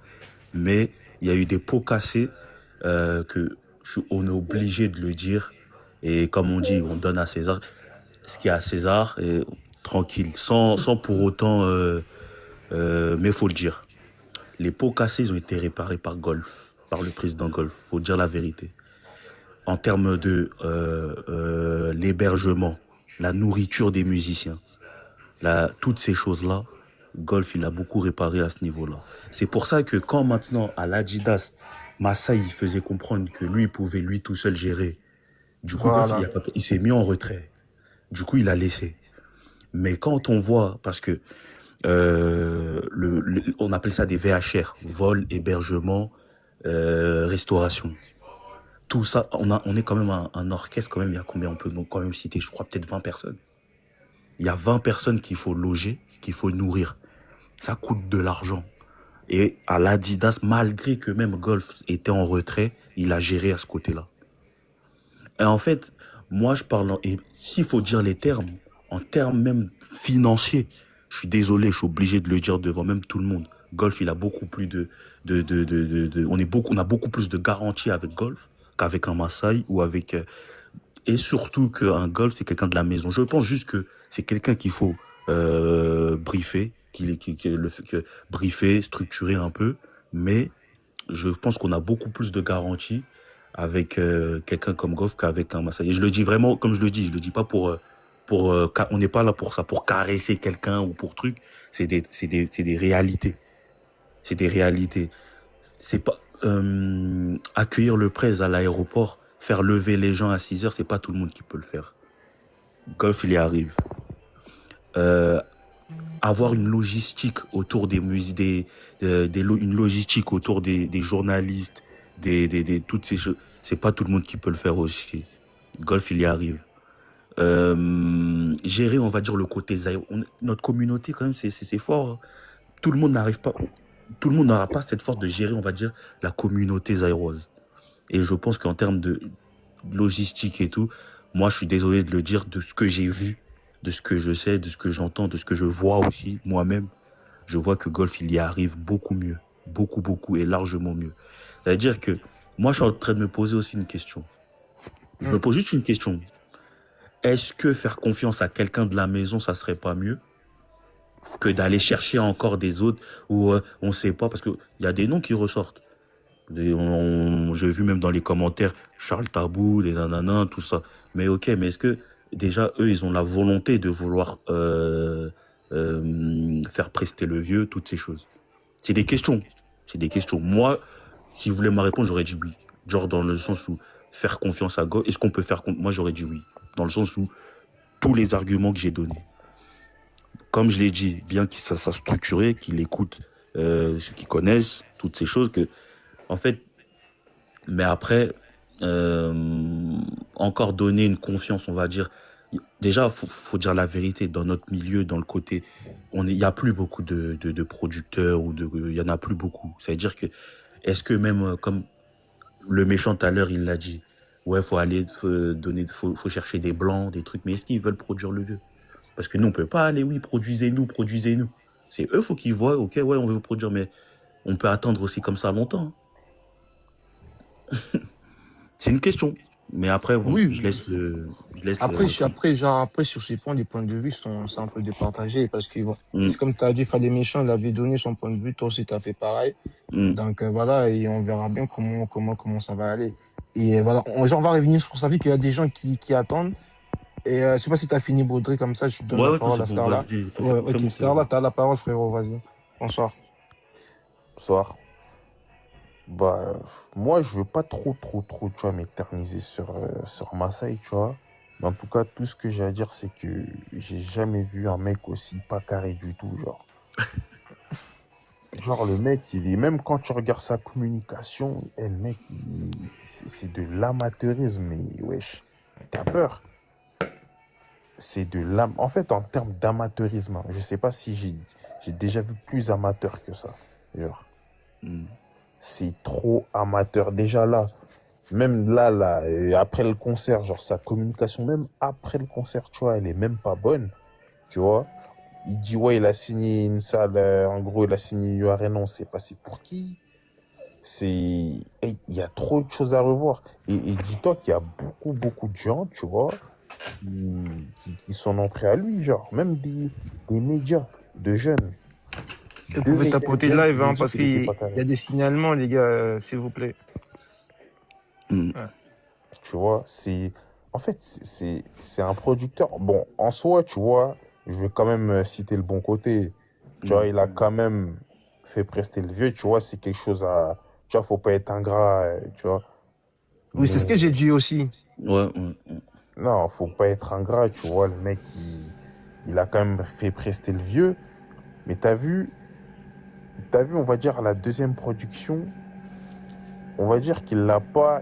mais il y a eu des pots cassés on est obligé de le dire. Et comme on dit, on donne à César ce qu'il y a à César, et tranquille, sans pour autant, mais il faut le dire. Les pots cassés, ils ont été réparés par Golf, par le président Golf, il faut dire la vérité. En termes de l'hébergement, la nourriture des musiciens, toutes ces choses-là, Golf, il a beaucoup réparé à ce niveau-là. C'est pour ça que quand maintenant, à l'Adidas, Maasai, il faisait comprendre que lui, il pouvait lui tout seul gérer. Du coup, Golf, il s'est mis en retrait. Du coup, il a laissé. Mais quand on voit, parce que on appelle ça des VHR, vol, hébergement, restauration. Tout ça, on est quand même un orchestre, quand même, il y a combien, on peut donc quand même citer, je crois, peut-être 20 personnes. Il y a 20 personnes qu'il faut loger, qu'il faut nourrir. Ça coûte de l'argent. Et à l'Adidas, malgré que même Golf était en retrait, il a géré à ce côté-là. Et en fait, moi je parle, et s'il faut dire les termes, en termes même financiers, je suis désolé, je suis obligé de le dire devant même tout le monde. Golf, il a beaucoup plus on a beaucoup plus de garanties avec Golf qu'avec un Maasai ou avec... et surtout qu'un Golf, c'est quelqu'un de la maison. Je pense juste que c'est quelqu'un qu'il faut briefer, briefer, structurer un peu, mais je pense qu'on a beaucoup plus de garanties avec quelqu'un comme Golf qu'avec un Maasai. Et je le dis vraiment, comme je le dis pas pour on n'est pas là pour ça, pour caresser quelqu'un ou pour truc. C'est des réalités. C'est des réalités. C'est pas accueillir le presse à l'aéroport, faire lever les gens à 6h, c'est pas tout le monde qui peut le faire. Golf, il y arrive. Avoir une logistique autour des musiques, une logistique autour des journalistes, toutes ces choses, c'est pas tout le monde qui peut le faire aussi. Golf, il y arrive. Gérer, on va dire, le côté zaïro. Notre communauté, quand même, c'est fort. Hein. Tout le monde n'aura pas cette force de gérer, on va dire, la communauté zaïroise. Et je pense qu'en termes de logistique et tout, moi, je suis désolé de le dire, de ce que j'ai vu, de ce que je sais, de ce que j'entends, de ce que je vois aussi, moi-même, je vois que Golf, il y arrive beaucoup mieux. Beaucoup, et largement mieux. C'est-à-dire que moi, je suis en train de me poser aussi une question. Je me pose juste une question. Est-ce que faire confiance à quelqu'un de la maison, ça serait pas mieux que d'aller chercher encore des autres où on ne sait pas, parce qu'il y a des noms qui ressortent. J'ai vu même dans les commentaires Charles Tabou, les nanana, tout ça. Mais ok, mais est-ce que déjà eux, ils ont la volonté de vouloir faire prester le vieux, toutes ces choses? C'est des questions. Moi, si vous voulez ma réponse, j'aurais dit oui. Genre dans le sens où faire confiance à Golf, est-ce qu'on peut faire confiance? Moi, j'aurais dit oui. Dans le sens où tous les arguments que j'ai donnés. Comme je l'ai dit, bien qu'il ça soit structuré, qu'il écoute ceux qui connaissent, toutes ces choses que, en fait, mais après, encore donner une confiance, on va dire. Déjà, faut dire la vérité, dans notre milieu, dans le côté, il n'y a plus beaucoup de producteurs, il y en a plus beaucoup. Ça veut dire que, est-ce que même, comme le méchant tout à l'heure, il l'a dit, ouais, faut chercher des blancs, des trucs, mais est-ce qu'ils veulent produire le vieux? Parce que nous, on peut pas aller, oui, produisez-nous, produisez-nous. C'est eux, faut qu'ils voient, ok, ouais, on veut vous produire, mais on peut attendre aussi comme ça longtemps. C'est une question. Mais après, bon, Oui. je laisse Après, après, sur ces points, les points de vue sont un peu départagés parce que bon, c'est comme tu as dit, fallait méchant, il avait donné son point de vue, toi aussi tu as fait pareil. Donc voilà, et on verra bien comment ça va aller. Et voilà, on va revenir sur sa vie, qu'il y a des gens qui attendent. Et je sais pas si tu as fini, Baudry, comme ça, je te donne la parole à Starla. Ouais, ok, Starla, tu as la parole, frérot, vas-y. Bonsoir. Bonsoir. Bah, moi, je veux pas trop, tu vois, m'éterniser sur Masai, tu vois. Mais en tout cas, tout ce que j'ai à dire, c'est que j'ai jamais vu un mec aussi pas carré du tout, genre. Genre, le mec, même quand tu regardes sa communication, le mec, c'est de l'amateurisme, mais wesh, t'as peur. C'est en fait, en termes d'amateurisme, hein, je sais pas si j'ai déjà vu plus amateur que ça, genre. C'est trop amateur. Déjà là, même là, après le concert, genre sa communication, même après le concert, tu vois, elle est même pas bonne, tu vois. Il dit, ouais, il a signé une salle, en gros, il a signé URN, on sait pas c'est pour qui. Il y a trop de choses à revoir. Et dis-toi qu'il y a beaucoup de gens, tu vois, qui sont entrés à lui, genre, même des médias de jeunes. Vous pouvez tapoter live, hein, parce qu'il y a des signalements, les gars, s'il vous plaît. Ouais. Tu vois, en fait, c'est un producteur. Bon, en soi, tu vois, je vais quand même citer le bon côté. Tu vois, il a quand même fait prester le vieux, tu vois, c'est quelque chose à... Tu vois, faut pas être ingrat, tu vois. Oui, c'est ce que j'ai dit aussi. Ouais. Non, faut pas être ingrat, tu vois, le mec, il a quand même fait prester le vieux. Mais t'as vu, on va dire, la deuxième production, on va dire qu'il l'a pas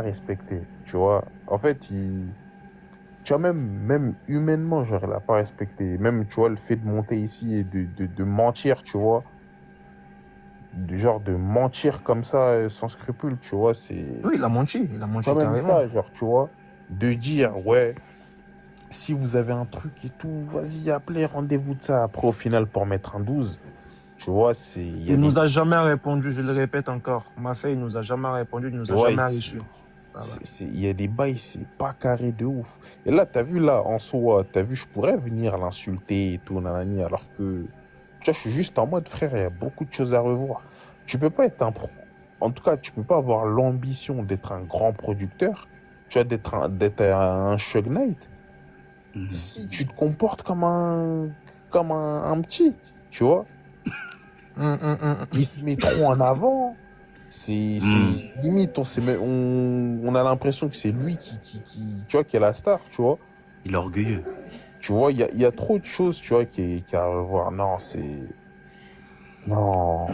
respecté, tu vois. En fait, tu vois, même humainement, genre, il l'a pas respecté. Même, tu vois, le fait de monter ici et de mentir, tu vois, de mentir comme ça, sans scrupule, tu vois, c'est... Oui, il a menti quand même carrément. ça, genre, tu vois, de dire, ouais, si vous avez un truc et tout, vas-y, appelez, rendez-vous de ça. Après, au final, pour mettre un 12, tu vois, c'est... Il nous a jamais répondu, je le répète encore. Marseille, il nous a jamais répondu, il nous a jamais reçu. Il y a des bails, c'est pas carré de ouf. Et là, t'as vu, là, en soi, je pourrais venir l'insulter et tout, nanani, alors que, tu vois, je suis juste en mode, frère, il y a beaucoup de choses à revoir. Tu peux pas être en tout cas, tu peux pas avoir l'ambition d'être un grand producteur, tu vois, d'être un Shug Knight, si tu te comportes comme un petit, tu vois. Ils se mettront en avant. C'est limite, on a l'impression que c'est lui tu vois, qui est la star, tu vois. Il est orgueilleux. Tu vois, il y a trop de choses, tu vois, qui à revoir. Non, c'est... Non.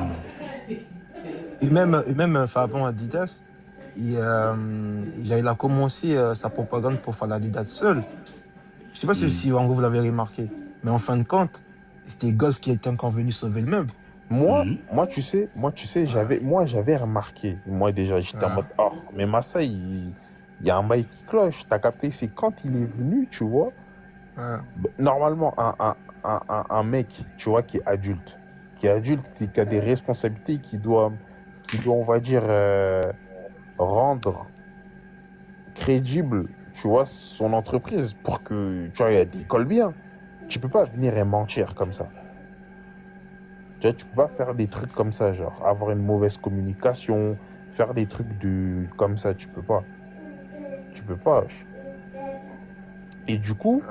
Et même avant Adidas, il a commencé sa propagande pour faire l'Adidas seul. Je sais pas si en gros vous l'avez remarqué, mais en fin de compte, c'était Golf qui était encore venu sauver le meuble. Moi, tu sais, j'avais remarqué. Moi, déjà, j'étais en mode, mais Massa, il y a un bail qui cloche. T'as capté, c'est quand il est venu, tu vois. Normalement, un mec, tu vois, qui est adulte et qui a des responsabilités, qui doit, on va dire, rendre crédible, tu vois, son entreprise pour que, tu vois, elle décolle bien. Tu peux pas venir et mentir comme ça. Tu vois, tu peux pas faire des trucs comme ça, genre avoir une mauvaise communication, faire des trucs comme ça, tu peux pas. Tu peux pas. Et du coup,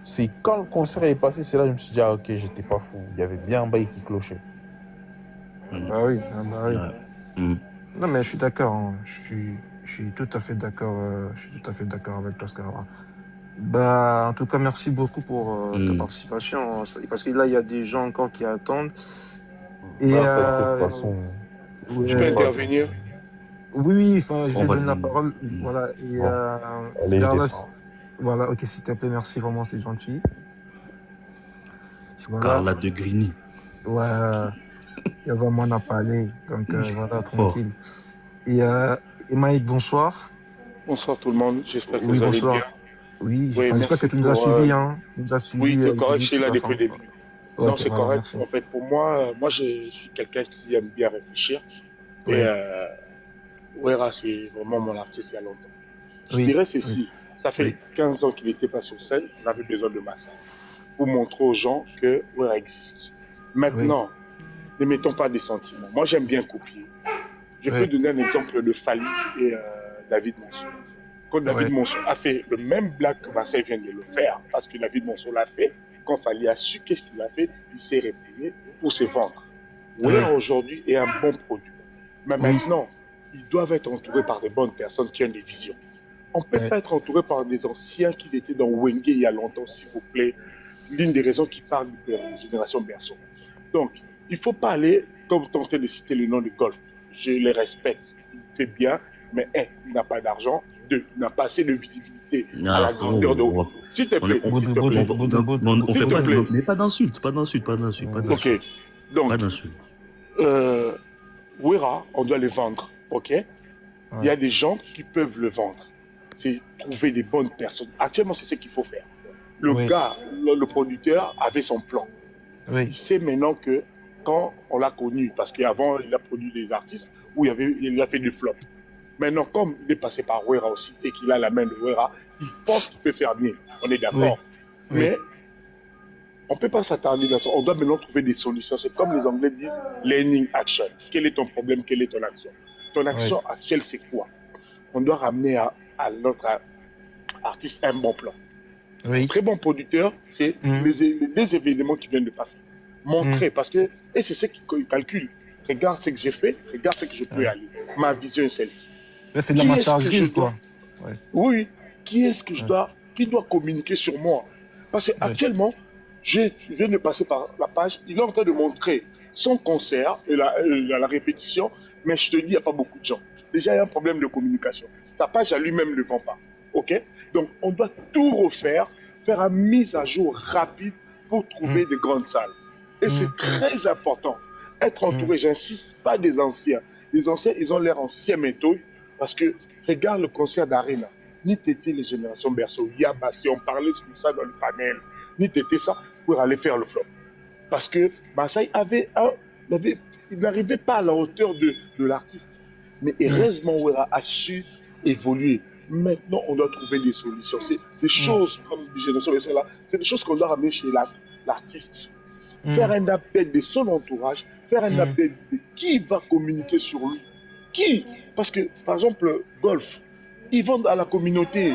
c'est quand le concert est passé, c'est là que je me suis dit, ah ok, j'étais pas fou. Il y avait bien un bail qui clochait. Bah oui. Non mais je suis d'accord, hein. Je suis tout à fait d'accord. Je suis tout à fait d'accord avec toi, Scara. Bah, en tout cas, merci beaucoup pour ta Hmm. participation. Parce que là, il y a des gens encore qui attendent. Et Bah, après, de toute façon, Je peux je ouais, crois intervenir. oui, enfin, je On vais va. donner la parole. Hmm. Voilà. Et bon, allez, Scarlett, descends. voilà, ok, s'il te plaît, merci vraiment, c'est gentil. Voilà. Scarla de Grigny. Ouais, Yazama n'a parlé. Donc voilà, Fort. tranquille. Et, Mike, bonsoir. Bonsoir tout le monde, j'espère que Oui, vous allez bien. bonsoir. Oui, Oui, enfin, j'espère que merci tu nous as pour... suivis, hein. Tu nous as Oui, suivis c'est du correct, je début suis jusqu'à là la depuis fin. le début. Non, Ok, c'est voilà, correct. merci. En fait, pour moi, je suis quelqu'un qui aime bien réfléchir. Et Oui, Wera, c'est vraiment mon artiste il y a longtemps. Je oui, dirais oui, ceci, ça fait oui, 15 ans qu'il n'était pas sur scène, on avait besoin de massage pour montrer aux gens que Wera existe. oui, Maintenant, ne mettons pas des sentiments. Moi, j'aime bien copier. Je peux oui, donner un exemple de Fali et David Monceau. Quand David oui, Monceau a fait le même blague que Marseille vient de le faire, parce que David Monceau l'a fait, quand Fali a su qu'est-ce qu'il a fait, il s'est réveillé pour se vendre. oui, Wera aujourd'hui est un bon produit. Mais oui, maintenant, ils doivent être entourés par des bonnes personnes qui ont des visions. On ne peut oui, pas être entouré par des anciens qui étaient dans Wenge il y a longtemps, s'il vous plaît. L'une des raisons qui parle de la génération berceau. Donc, il ne faut pas aller, comme tenter de citer le nom de Golf. Je les respecte. Il fait bien, mais un, il n'a pas d'argent. Deux, il n'a pas assez de visibilité à Ah, la grandeur de... frérot, S'il te plaît, on, s'il te Boudou, plaît, Boudou, Boudou, on s'il fait te pas, plaît. mais pas d'insultes, pas d'insultes, pas d'insultes, pas Ok. d'insultes, pas Donc, d'insultes. Wera, on doit le vendre. Ok. Il y ouais, a des gens qui peuvent le vendre. C'est trouver des bonnes personnes. Actuellement, c'est ce qu'il faut faire. Le oui, gars, le producteur, avait son plan. Il oui, sait maintenant que quand on l'a connu, parce qu'avant, il a produit des artistes où il a fait du flop. Maintenant, comme il est passé par Wera aussi et qu'il a la main de Wera, il pense qu'il peut faire mieux. On est oui, d'accord. oui, Mais on ne peut pas s'attarder là-dessus. On doit maintenant trouver des solutions. C'est comme les Anglais disent, learning action. Quel est ton problème? Quelle est ton action? Ton oui, action actuelle, c'est quoi? On doit ramener à notre artiste un bon plan. oui, Très bon producteur, c'est les deux événements qui viennent de passer. Montrer, parce que, et c'est ce qu'il calcule. Regarde ce que j'ai fait, regarde ce que je peux ouais. aller. Ma vision est celle-ci. Là, c'est de la Qui est-ce matière que je grise, dois, quoi. Ouais, oui, qui est-ce que je ouais, dois, qui doit communiquer sur moi? Parce ouais, qu'actuellement, je viens de passer par la page, il est en train de montrer son concert et la répétition, mais je te dis, il n'y a pas beaucoup de gens. Déjà, il y a un problème de communication. Sa page à lui-même ne vend pas. OK? Donc, on doit tout refaire, faire une mise à jour rapide pour trouver des grandes salles. Et c'est très important. Être entouré, j'insiste, pas des anciens. Les anciens, ils ont l'air anciens méthodes parce que regarde le concert d'Arena. Ni t'étais les générations berceau, Yabassi, on parlait sur ça dans le panel. Ni t'étais ça pour aller faire le flop. Parce que Massaï il n'arrivait pas à la hauteur de l'artiste. Mais heureusement, Wera a su évoluer. Maintenant, on doit trouver des solutions. C'est des choses comme les générations berceau là, c'est des choses qu'on doit ramener chez l'artiste. Faire un update de son entourage, faire un update de qui va communiquer sur lui. Qui? Parce que, par exemple, Golf, ils vendent à la communauté.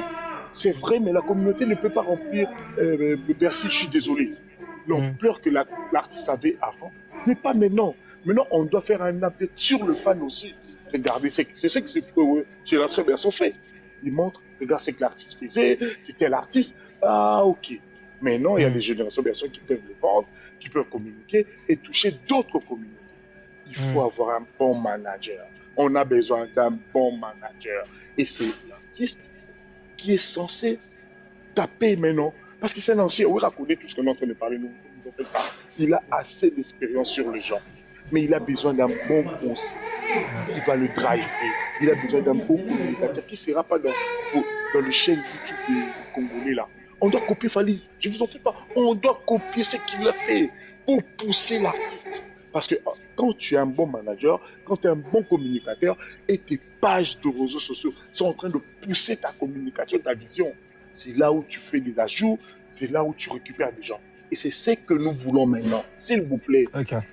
C'est vrai, mais la communauté ne peut pas remplir Bercy, je suis désolé. L'ampleur que l'artiste avait avant n'est pas maintenant. Maintenant, on doit faire un update sur le fan aussi. Regardez, c'est ce que chez la Bercy fait. Ils montrent, regarde ce que l'artiste faisait, c'était l'artiste. Ah, ok. Maintenant, il y a des générations de personnes qui peuvent le vendre, qui peuvent communiquer et toucher d'autres communautés. Il faut avoir un bon manager. On a besoin d'un bon manager. Et c'est l'artiste qui est censé taper maintenant. Parce que c'est un ancien, oui, connaît tout ce qu'on est en train de parler, nous en fait pas. Il a assez d'expérience sur les gens. Mais il a besoin d'un bon conseil qui va le driver. Il a besoin d'un bon communicateur qui ne sera pas dans le chaîne YouTube des Congolais là. On doit copier Fali. Je ne vous en fais pas. On doit copier ce qu'il a fait pour pousser l'artiste. Parce que quand tu es un bon manager, quand tu es un bon communicateur et tes pages de réseaux sociaux sont en train de pousser ta communication, ta vision, c'est là où tu fais des ajouts, c'est là où tu récupères des gens. Et c'est ce que nous voulons maintenant. S'il vous plaît,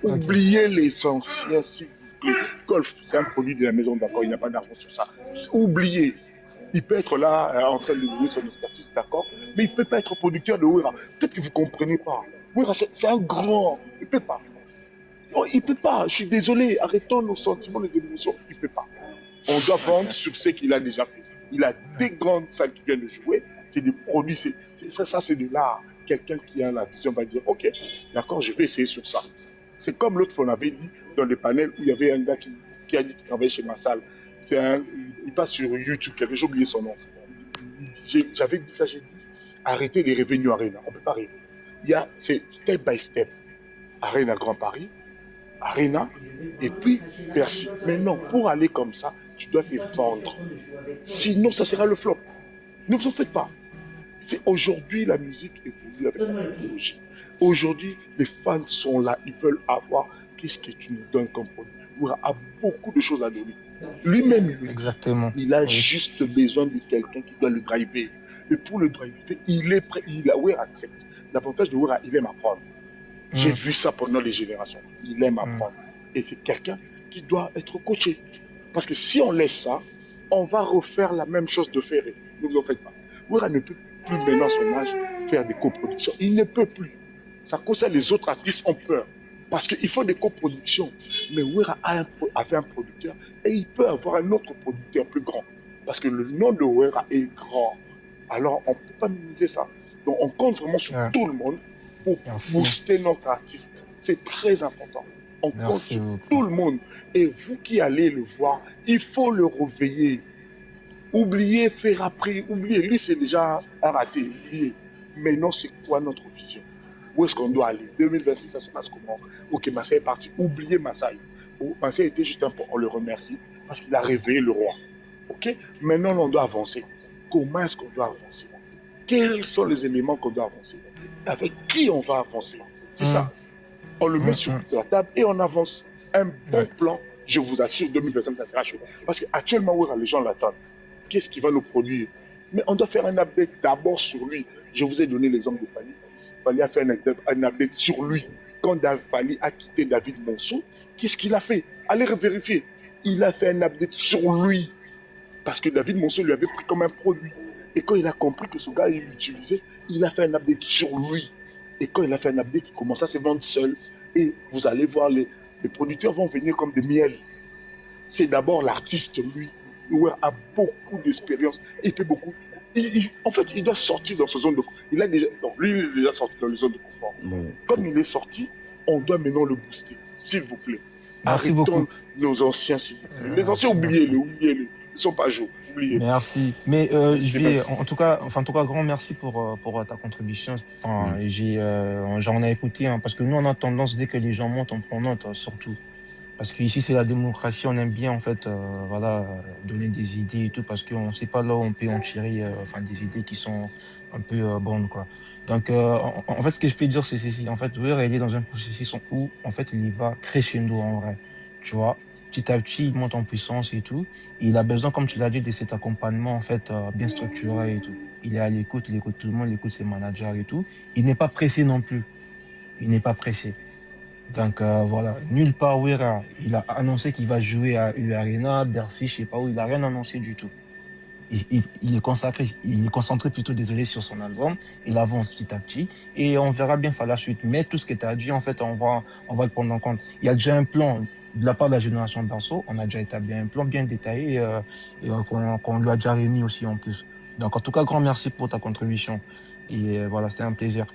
oubliez les anciens, s'il vous plaît. Golf, c'est un produit de la maison, d'accord, il n'y a pas d'argent sur ça. Oubliez. Il peut être là en train de jouer son expertise, d'accord, mais il ne peut pas être producteur de Wera. Peut-être que vous ne comprenez pas. Wera, c'est un grand. Il ne peut pas. Oh, il ne peut pas. Je suis désolé. Arrêtons nos sentiments, nos émotions. Il ne peut pas. On doit vendre sur ce qu'il a déjà fait. Il a des grandes salles qui viennent de jouer. c'est des produits, ça c'est de l'art. Quelqu'un qui a la vision va dire, ok, d'accord, je vais essayer sur ça. C'est comme l'autre fois, on avait dit dans le panel où il y avait un gars qui a dit qu'il travaillait chez Massal. Il passe sur YouTube, j'ai oublié son nom. J'avais dit ça, j'ai dit, arrêtez les revenus Arena, on ne peut pas rêver. C'est step by step. Arena Grand Paris, Arena, et puis Bercy. Maintenant, pour aller comme ça, tu dois te vendre. Sinon, ça sera le flop. Ne vous en faites pas. C'est aujourd'hui la musique évolue avec la technologie. Aujourd'hui, les fans sont là, ils veulent avoir qu'est-ce que tu nous donnes comme produit. Il a beaucoup de choses à donner. Lui-même, Exactement. Il a juste besoin de quelqu'un qui doit le driver. Et pour le driver, il est prêt. Wera accepte. L'avantage de Wera, il aime apprendre. J'ai vu ça pendant les générations. Il aime apprendre. Et c'est quelqu'un qui doit être coaché. Parce que si on laisse ça, on va refaire la même chose de Ferré. Ne vous en faites pas. Wera ne peut plus maintenant à son âge faire des coproductions. Il ne peut plus. Ça concerne les autres artistes ont peur. Parce qu'il faut des coproductions. Mais Wera avait un producteur et il peut avoir un autre producteur plus grand. Parce que le nom de Wera est grand. Alors on ne peut pas minimiser ça. Donc on compte vraiment sur tout le monde pour booster notre artiste. C'est très important. On compte sur tout le monde. Et vous qui allez le voir, il faut le réveiller. Oubliez, faire après, oubliez. Lui, c'est déjà un raté. Oubliez. Maintenant, c'est quoi notre vision? Où est-ce qu'on doit aller? 2026, ça se passe comment? Ok, Massai est parti. Oubliez Massai. Massai était juste un peu, on le remercie parce qu'il a réveillé le roi. Ok? Maintenant, on doit avancer. Comment est-ce qu'on doit avancer? Quels sont les éléments qu'on doit avancer? Avec qui on va avancer? C'est ça. On le met sur la table et on avance. Un bon plan, je vous assure, 2025, ça sera chaud. Parce qu'actuellement, les gens l'attendent. Qu'est-ce qu'il va nous produire? Mais on doit faire un update d'abord sur lui. Je vous ai donné l'exemple de Fali. Fali a fait un update sur lui. Quand Fali a quitté David Monceau, qu'est-ce qu'il a fait? Allez vérifier. Il a fait un update sur lui. Parce que David Monceau lui avait pris comme un produit. Et quand il a compris que ce gars, il l'utilisait, il a fait un update sur lui. Et quand il a fait un update, il commence à se vendre seul. Et vous allez voir, les producteurs vont venir comme des miels. C'est d'abord l'artiste, lui. Il a beaucoup d'expérience. Il fait beaucoup. En fait, il doit sortir dans sa zone de confort. Il est déjà sorti dans les zones de confort. Comme il est sorti, on doit maintenant le booster. S'il vous plaît. Merci Arrêtons beaucoup. Nos anciens, s'il vous plaît. Les anciens, oubliez-les. Ils ne sont pas jours. Oubliez. Merci. Mais en tout cas, grand merci pour ta contribution. Enfin, j'en ai écouté, hein, parce que nous, on a tendance, dès que les gens montent, on prend note, surtout. Parce qu'ici, c'est la démocratie, on aime bien, en fait, donner des idées et tout, parce qu'on ne sait pas là où on peut en tirer, des idées qui sont un peu bonnes, quoi. Donc, en fait, ce que je peux dire, c'est ceci. En fait, Wera, il est dans un processus où, en fait, il va crescendo, en vrai. Tu vois, petit à petit, il monte en puissance et tout. Et il a besoin, comme tu l'as dit, de cet accompagnement, en fait, bien structuré et tout. Il est à l'écoute, il écoute tout le monde, il écoute ses managers et tout. Il n'est pas pressé non plus. Il n'est pas pressé. Donc voilà, nulle part Wera, il a annoncé qu'il va jouer à U Arena, Bercy, je sais pas où, il a rien annoncé du tout. Il est concentré plutôt, désolé, sur son album, il avance petit à petit, et on verra bien par la suite. Mais tout ce que tu as dit, en fait, on va le prendre en compte. Il y a déjà un plan de la part de la génération Berceau, on a déjà établi un plan bien détaillé, qu'on lui a déjà remis aussi en plus. Donc en tout cas, grand merci pour ta contribution. Et voilà, c'était un plaisir.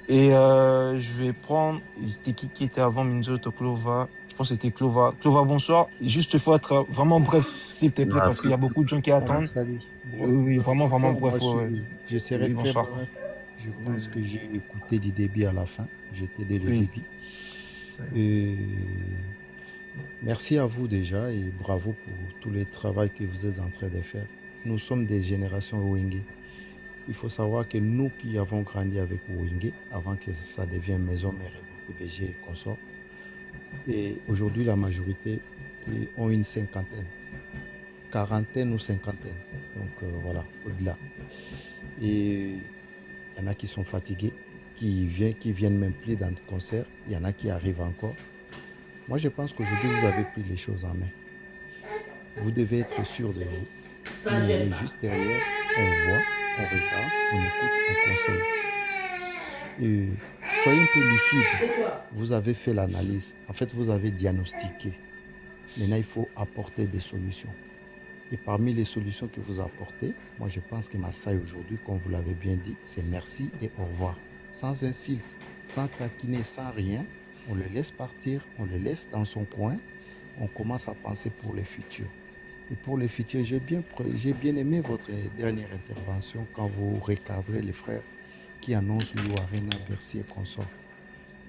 Et je vais prendre, c'était qui était avant Minzoto, Clova, je pense que c'était Clova. Clova, bonsoir. Juste, il faut être vraiment bref, s'il te plaît, parce qu'il y a beaucoup de gens qui attendent. Salut. Oui, vraiment bref. J'essaierai de faire bref. Je pense que j'ai écouté du début à la fin. J'étais dès le début. Merci à vous déjà et bravo pour tout le travail que vous êtes en train de faire. Nous sommes des générations Wenge. Il faut savoir que nous qui avons grandi avec Wenge, avant que ça devienne maison mère, BG et consorts, et aujourd'hui la majorité ont une cinquantaine, quarantaine ou cinquantaine, donc voilà, au-delà. Et il y en a qui sont fatigués, qui viennent même plus dans le concert, il y en a qui arrivent encore. Moi je pense qu'aujourd'hui vous avez pris les choses en main. Vous devez être sûr de vous. Nous, on est juste derrière, on voit, on regarde, on écoute, on conseille. Et soyez un peu lucide. Vous avez fait l'analyse. En fait, vous avez diagnostiqué. Maintenant, il faut apporter des solutions. Et parmi les solutions que vous apportez, moi je pense que Massaï aujourd'hui, comme vous l'avez bien dit, c'est merci et au revoir. Sans insulte, sans taquiner, sans rien, on le laisse partir, on le laisse dans son coin, on commence à penser pour le futur. Et pour le futur, j'ai bien aimé votre dernière intervention quand vous recadrez les frères qui annoncent Lou Arena, Bercy et consorts.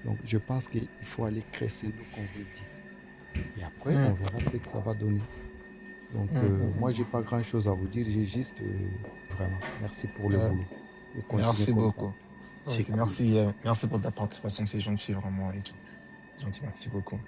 Donc je pense qu'il faut aller crescendo comme vous le dites. Et après, on verra ce que ça va donner. Donc moi, j'ai pas grand-chose à vous dire, j'ai juste vraiment merci pour le boulot. Et continuez Merci comme beaucoup. ça. C'est Ok, cool. merci pour ta participation, c'est gentil vraiment et tout. C'est gentil, merci beaucoup.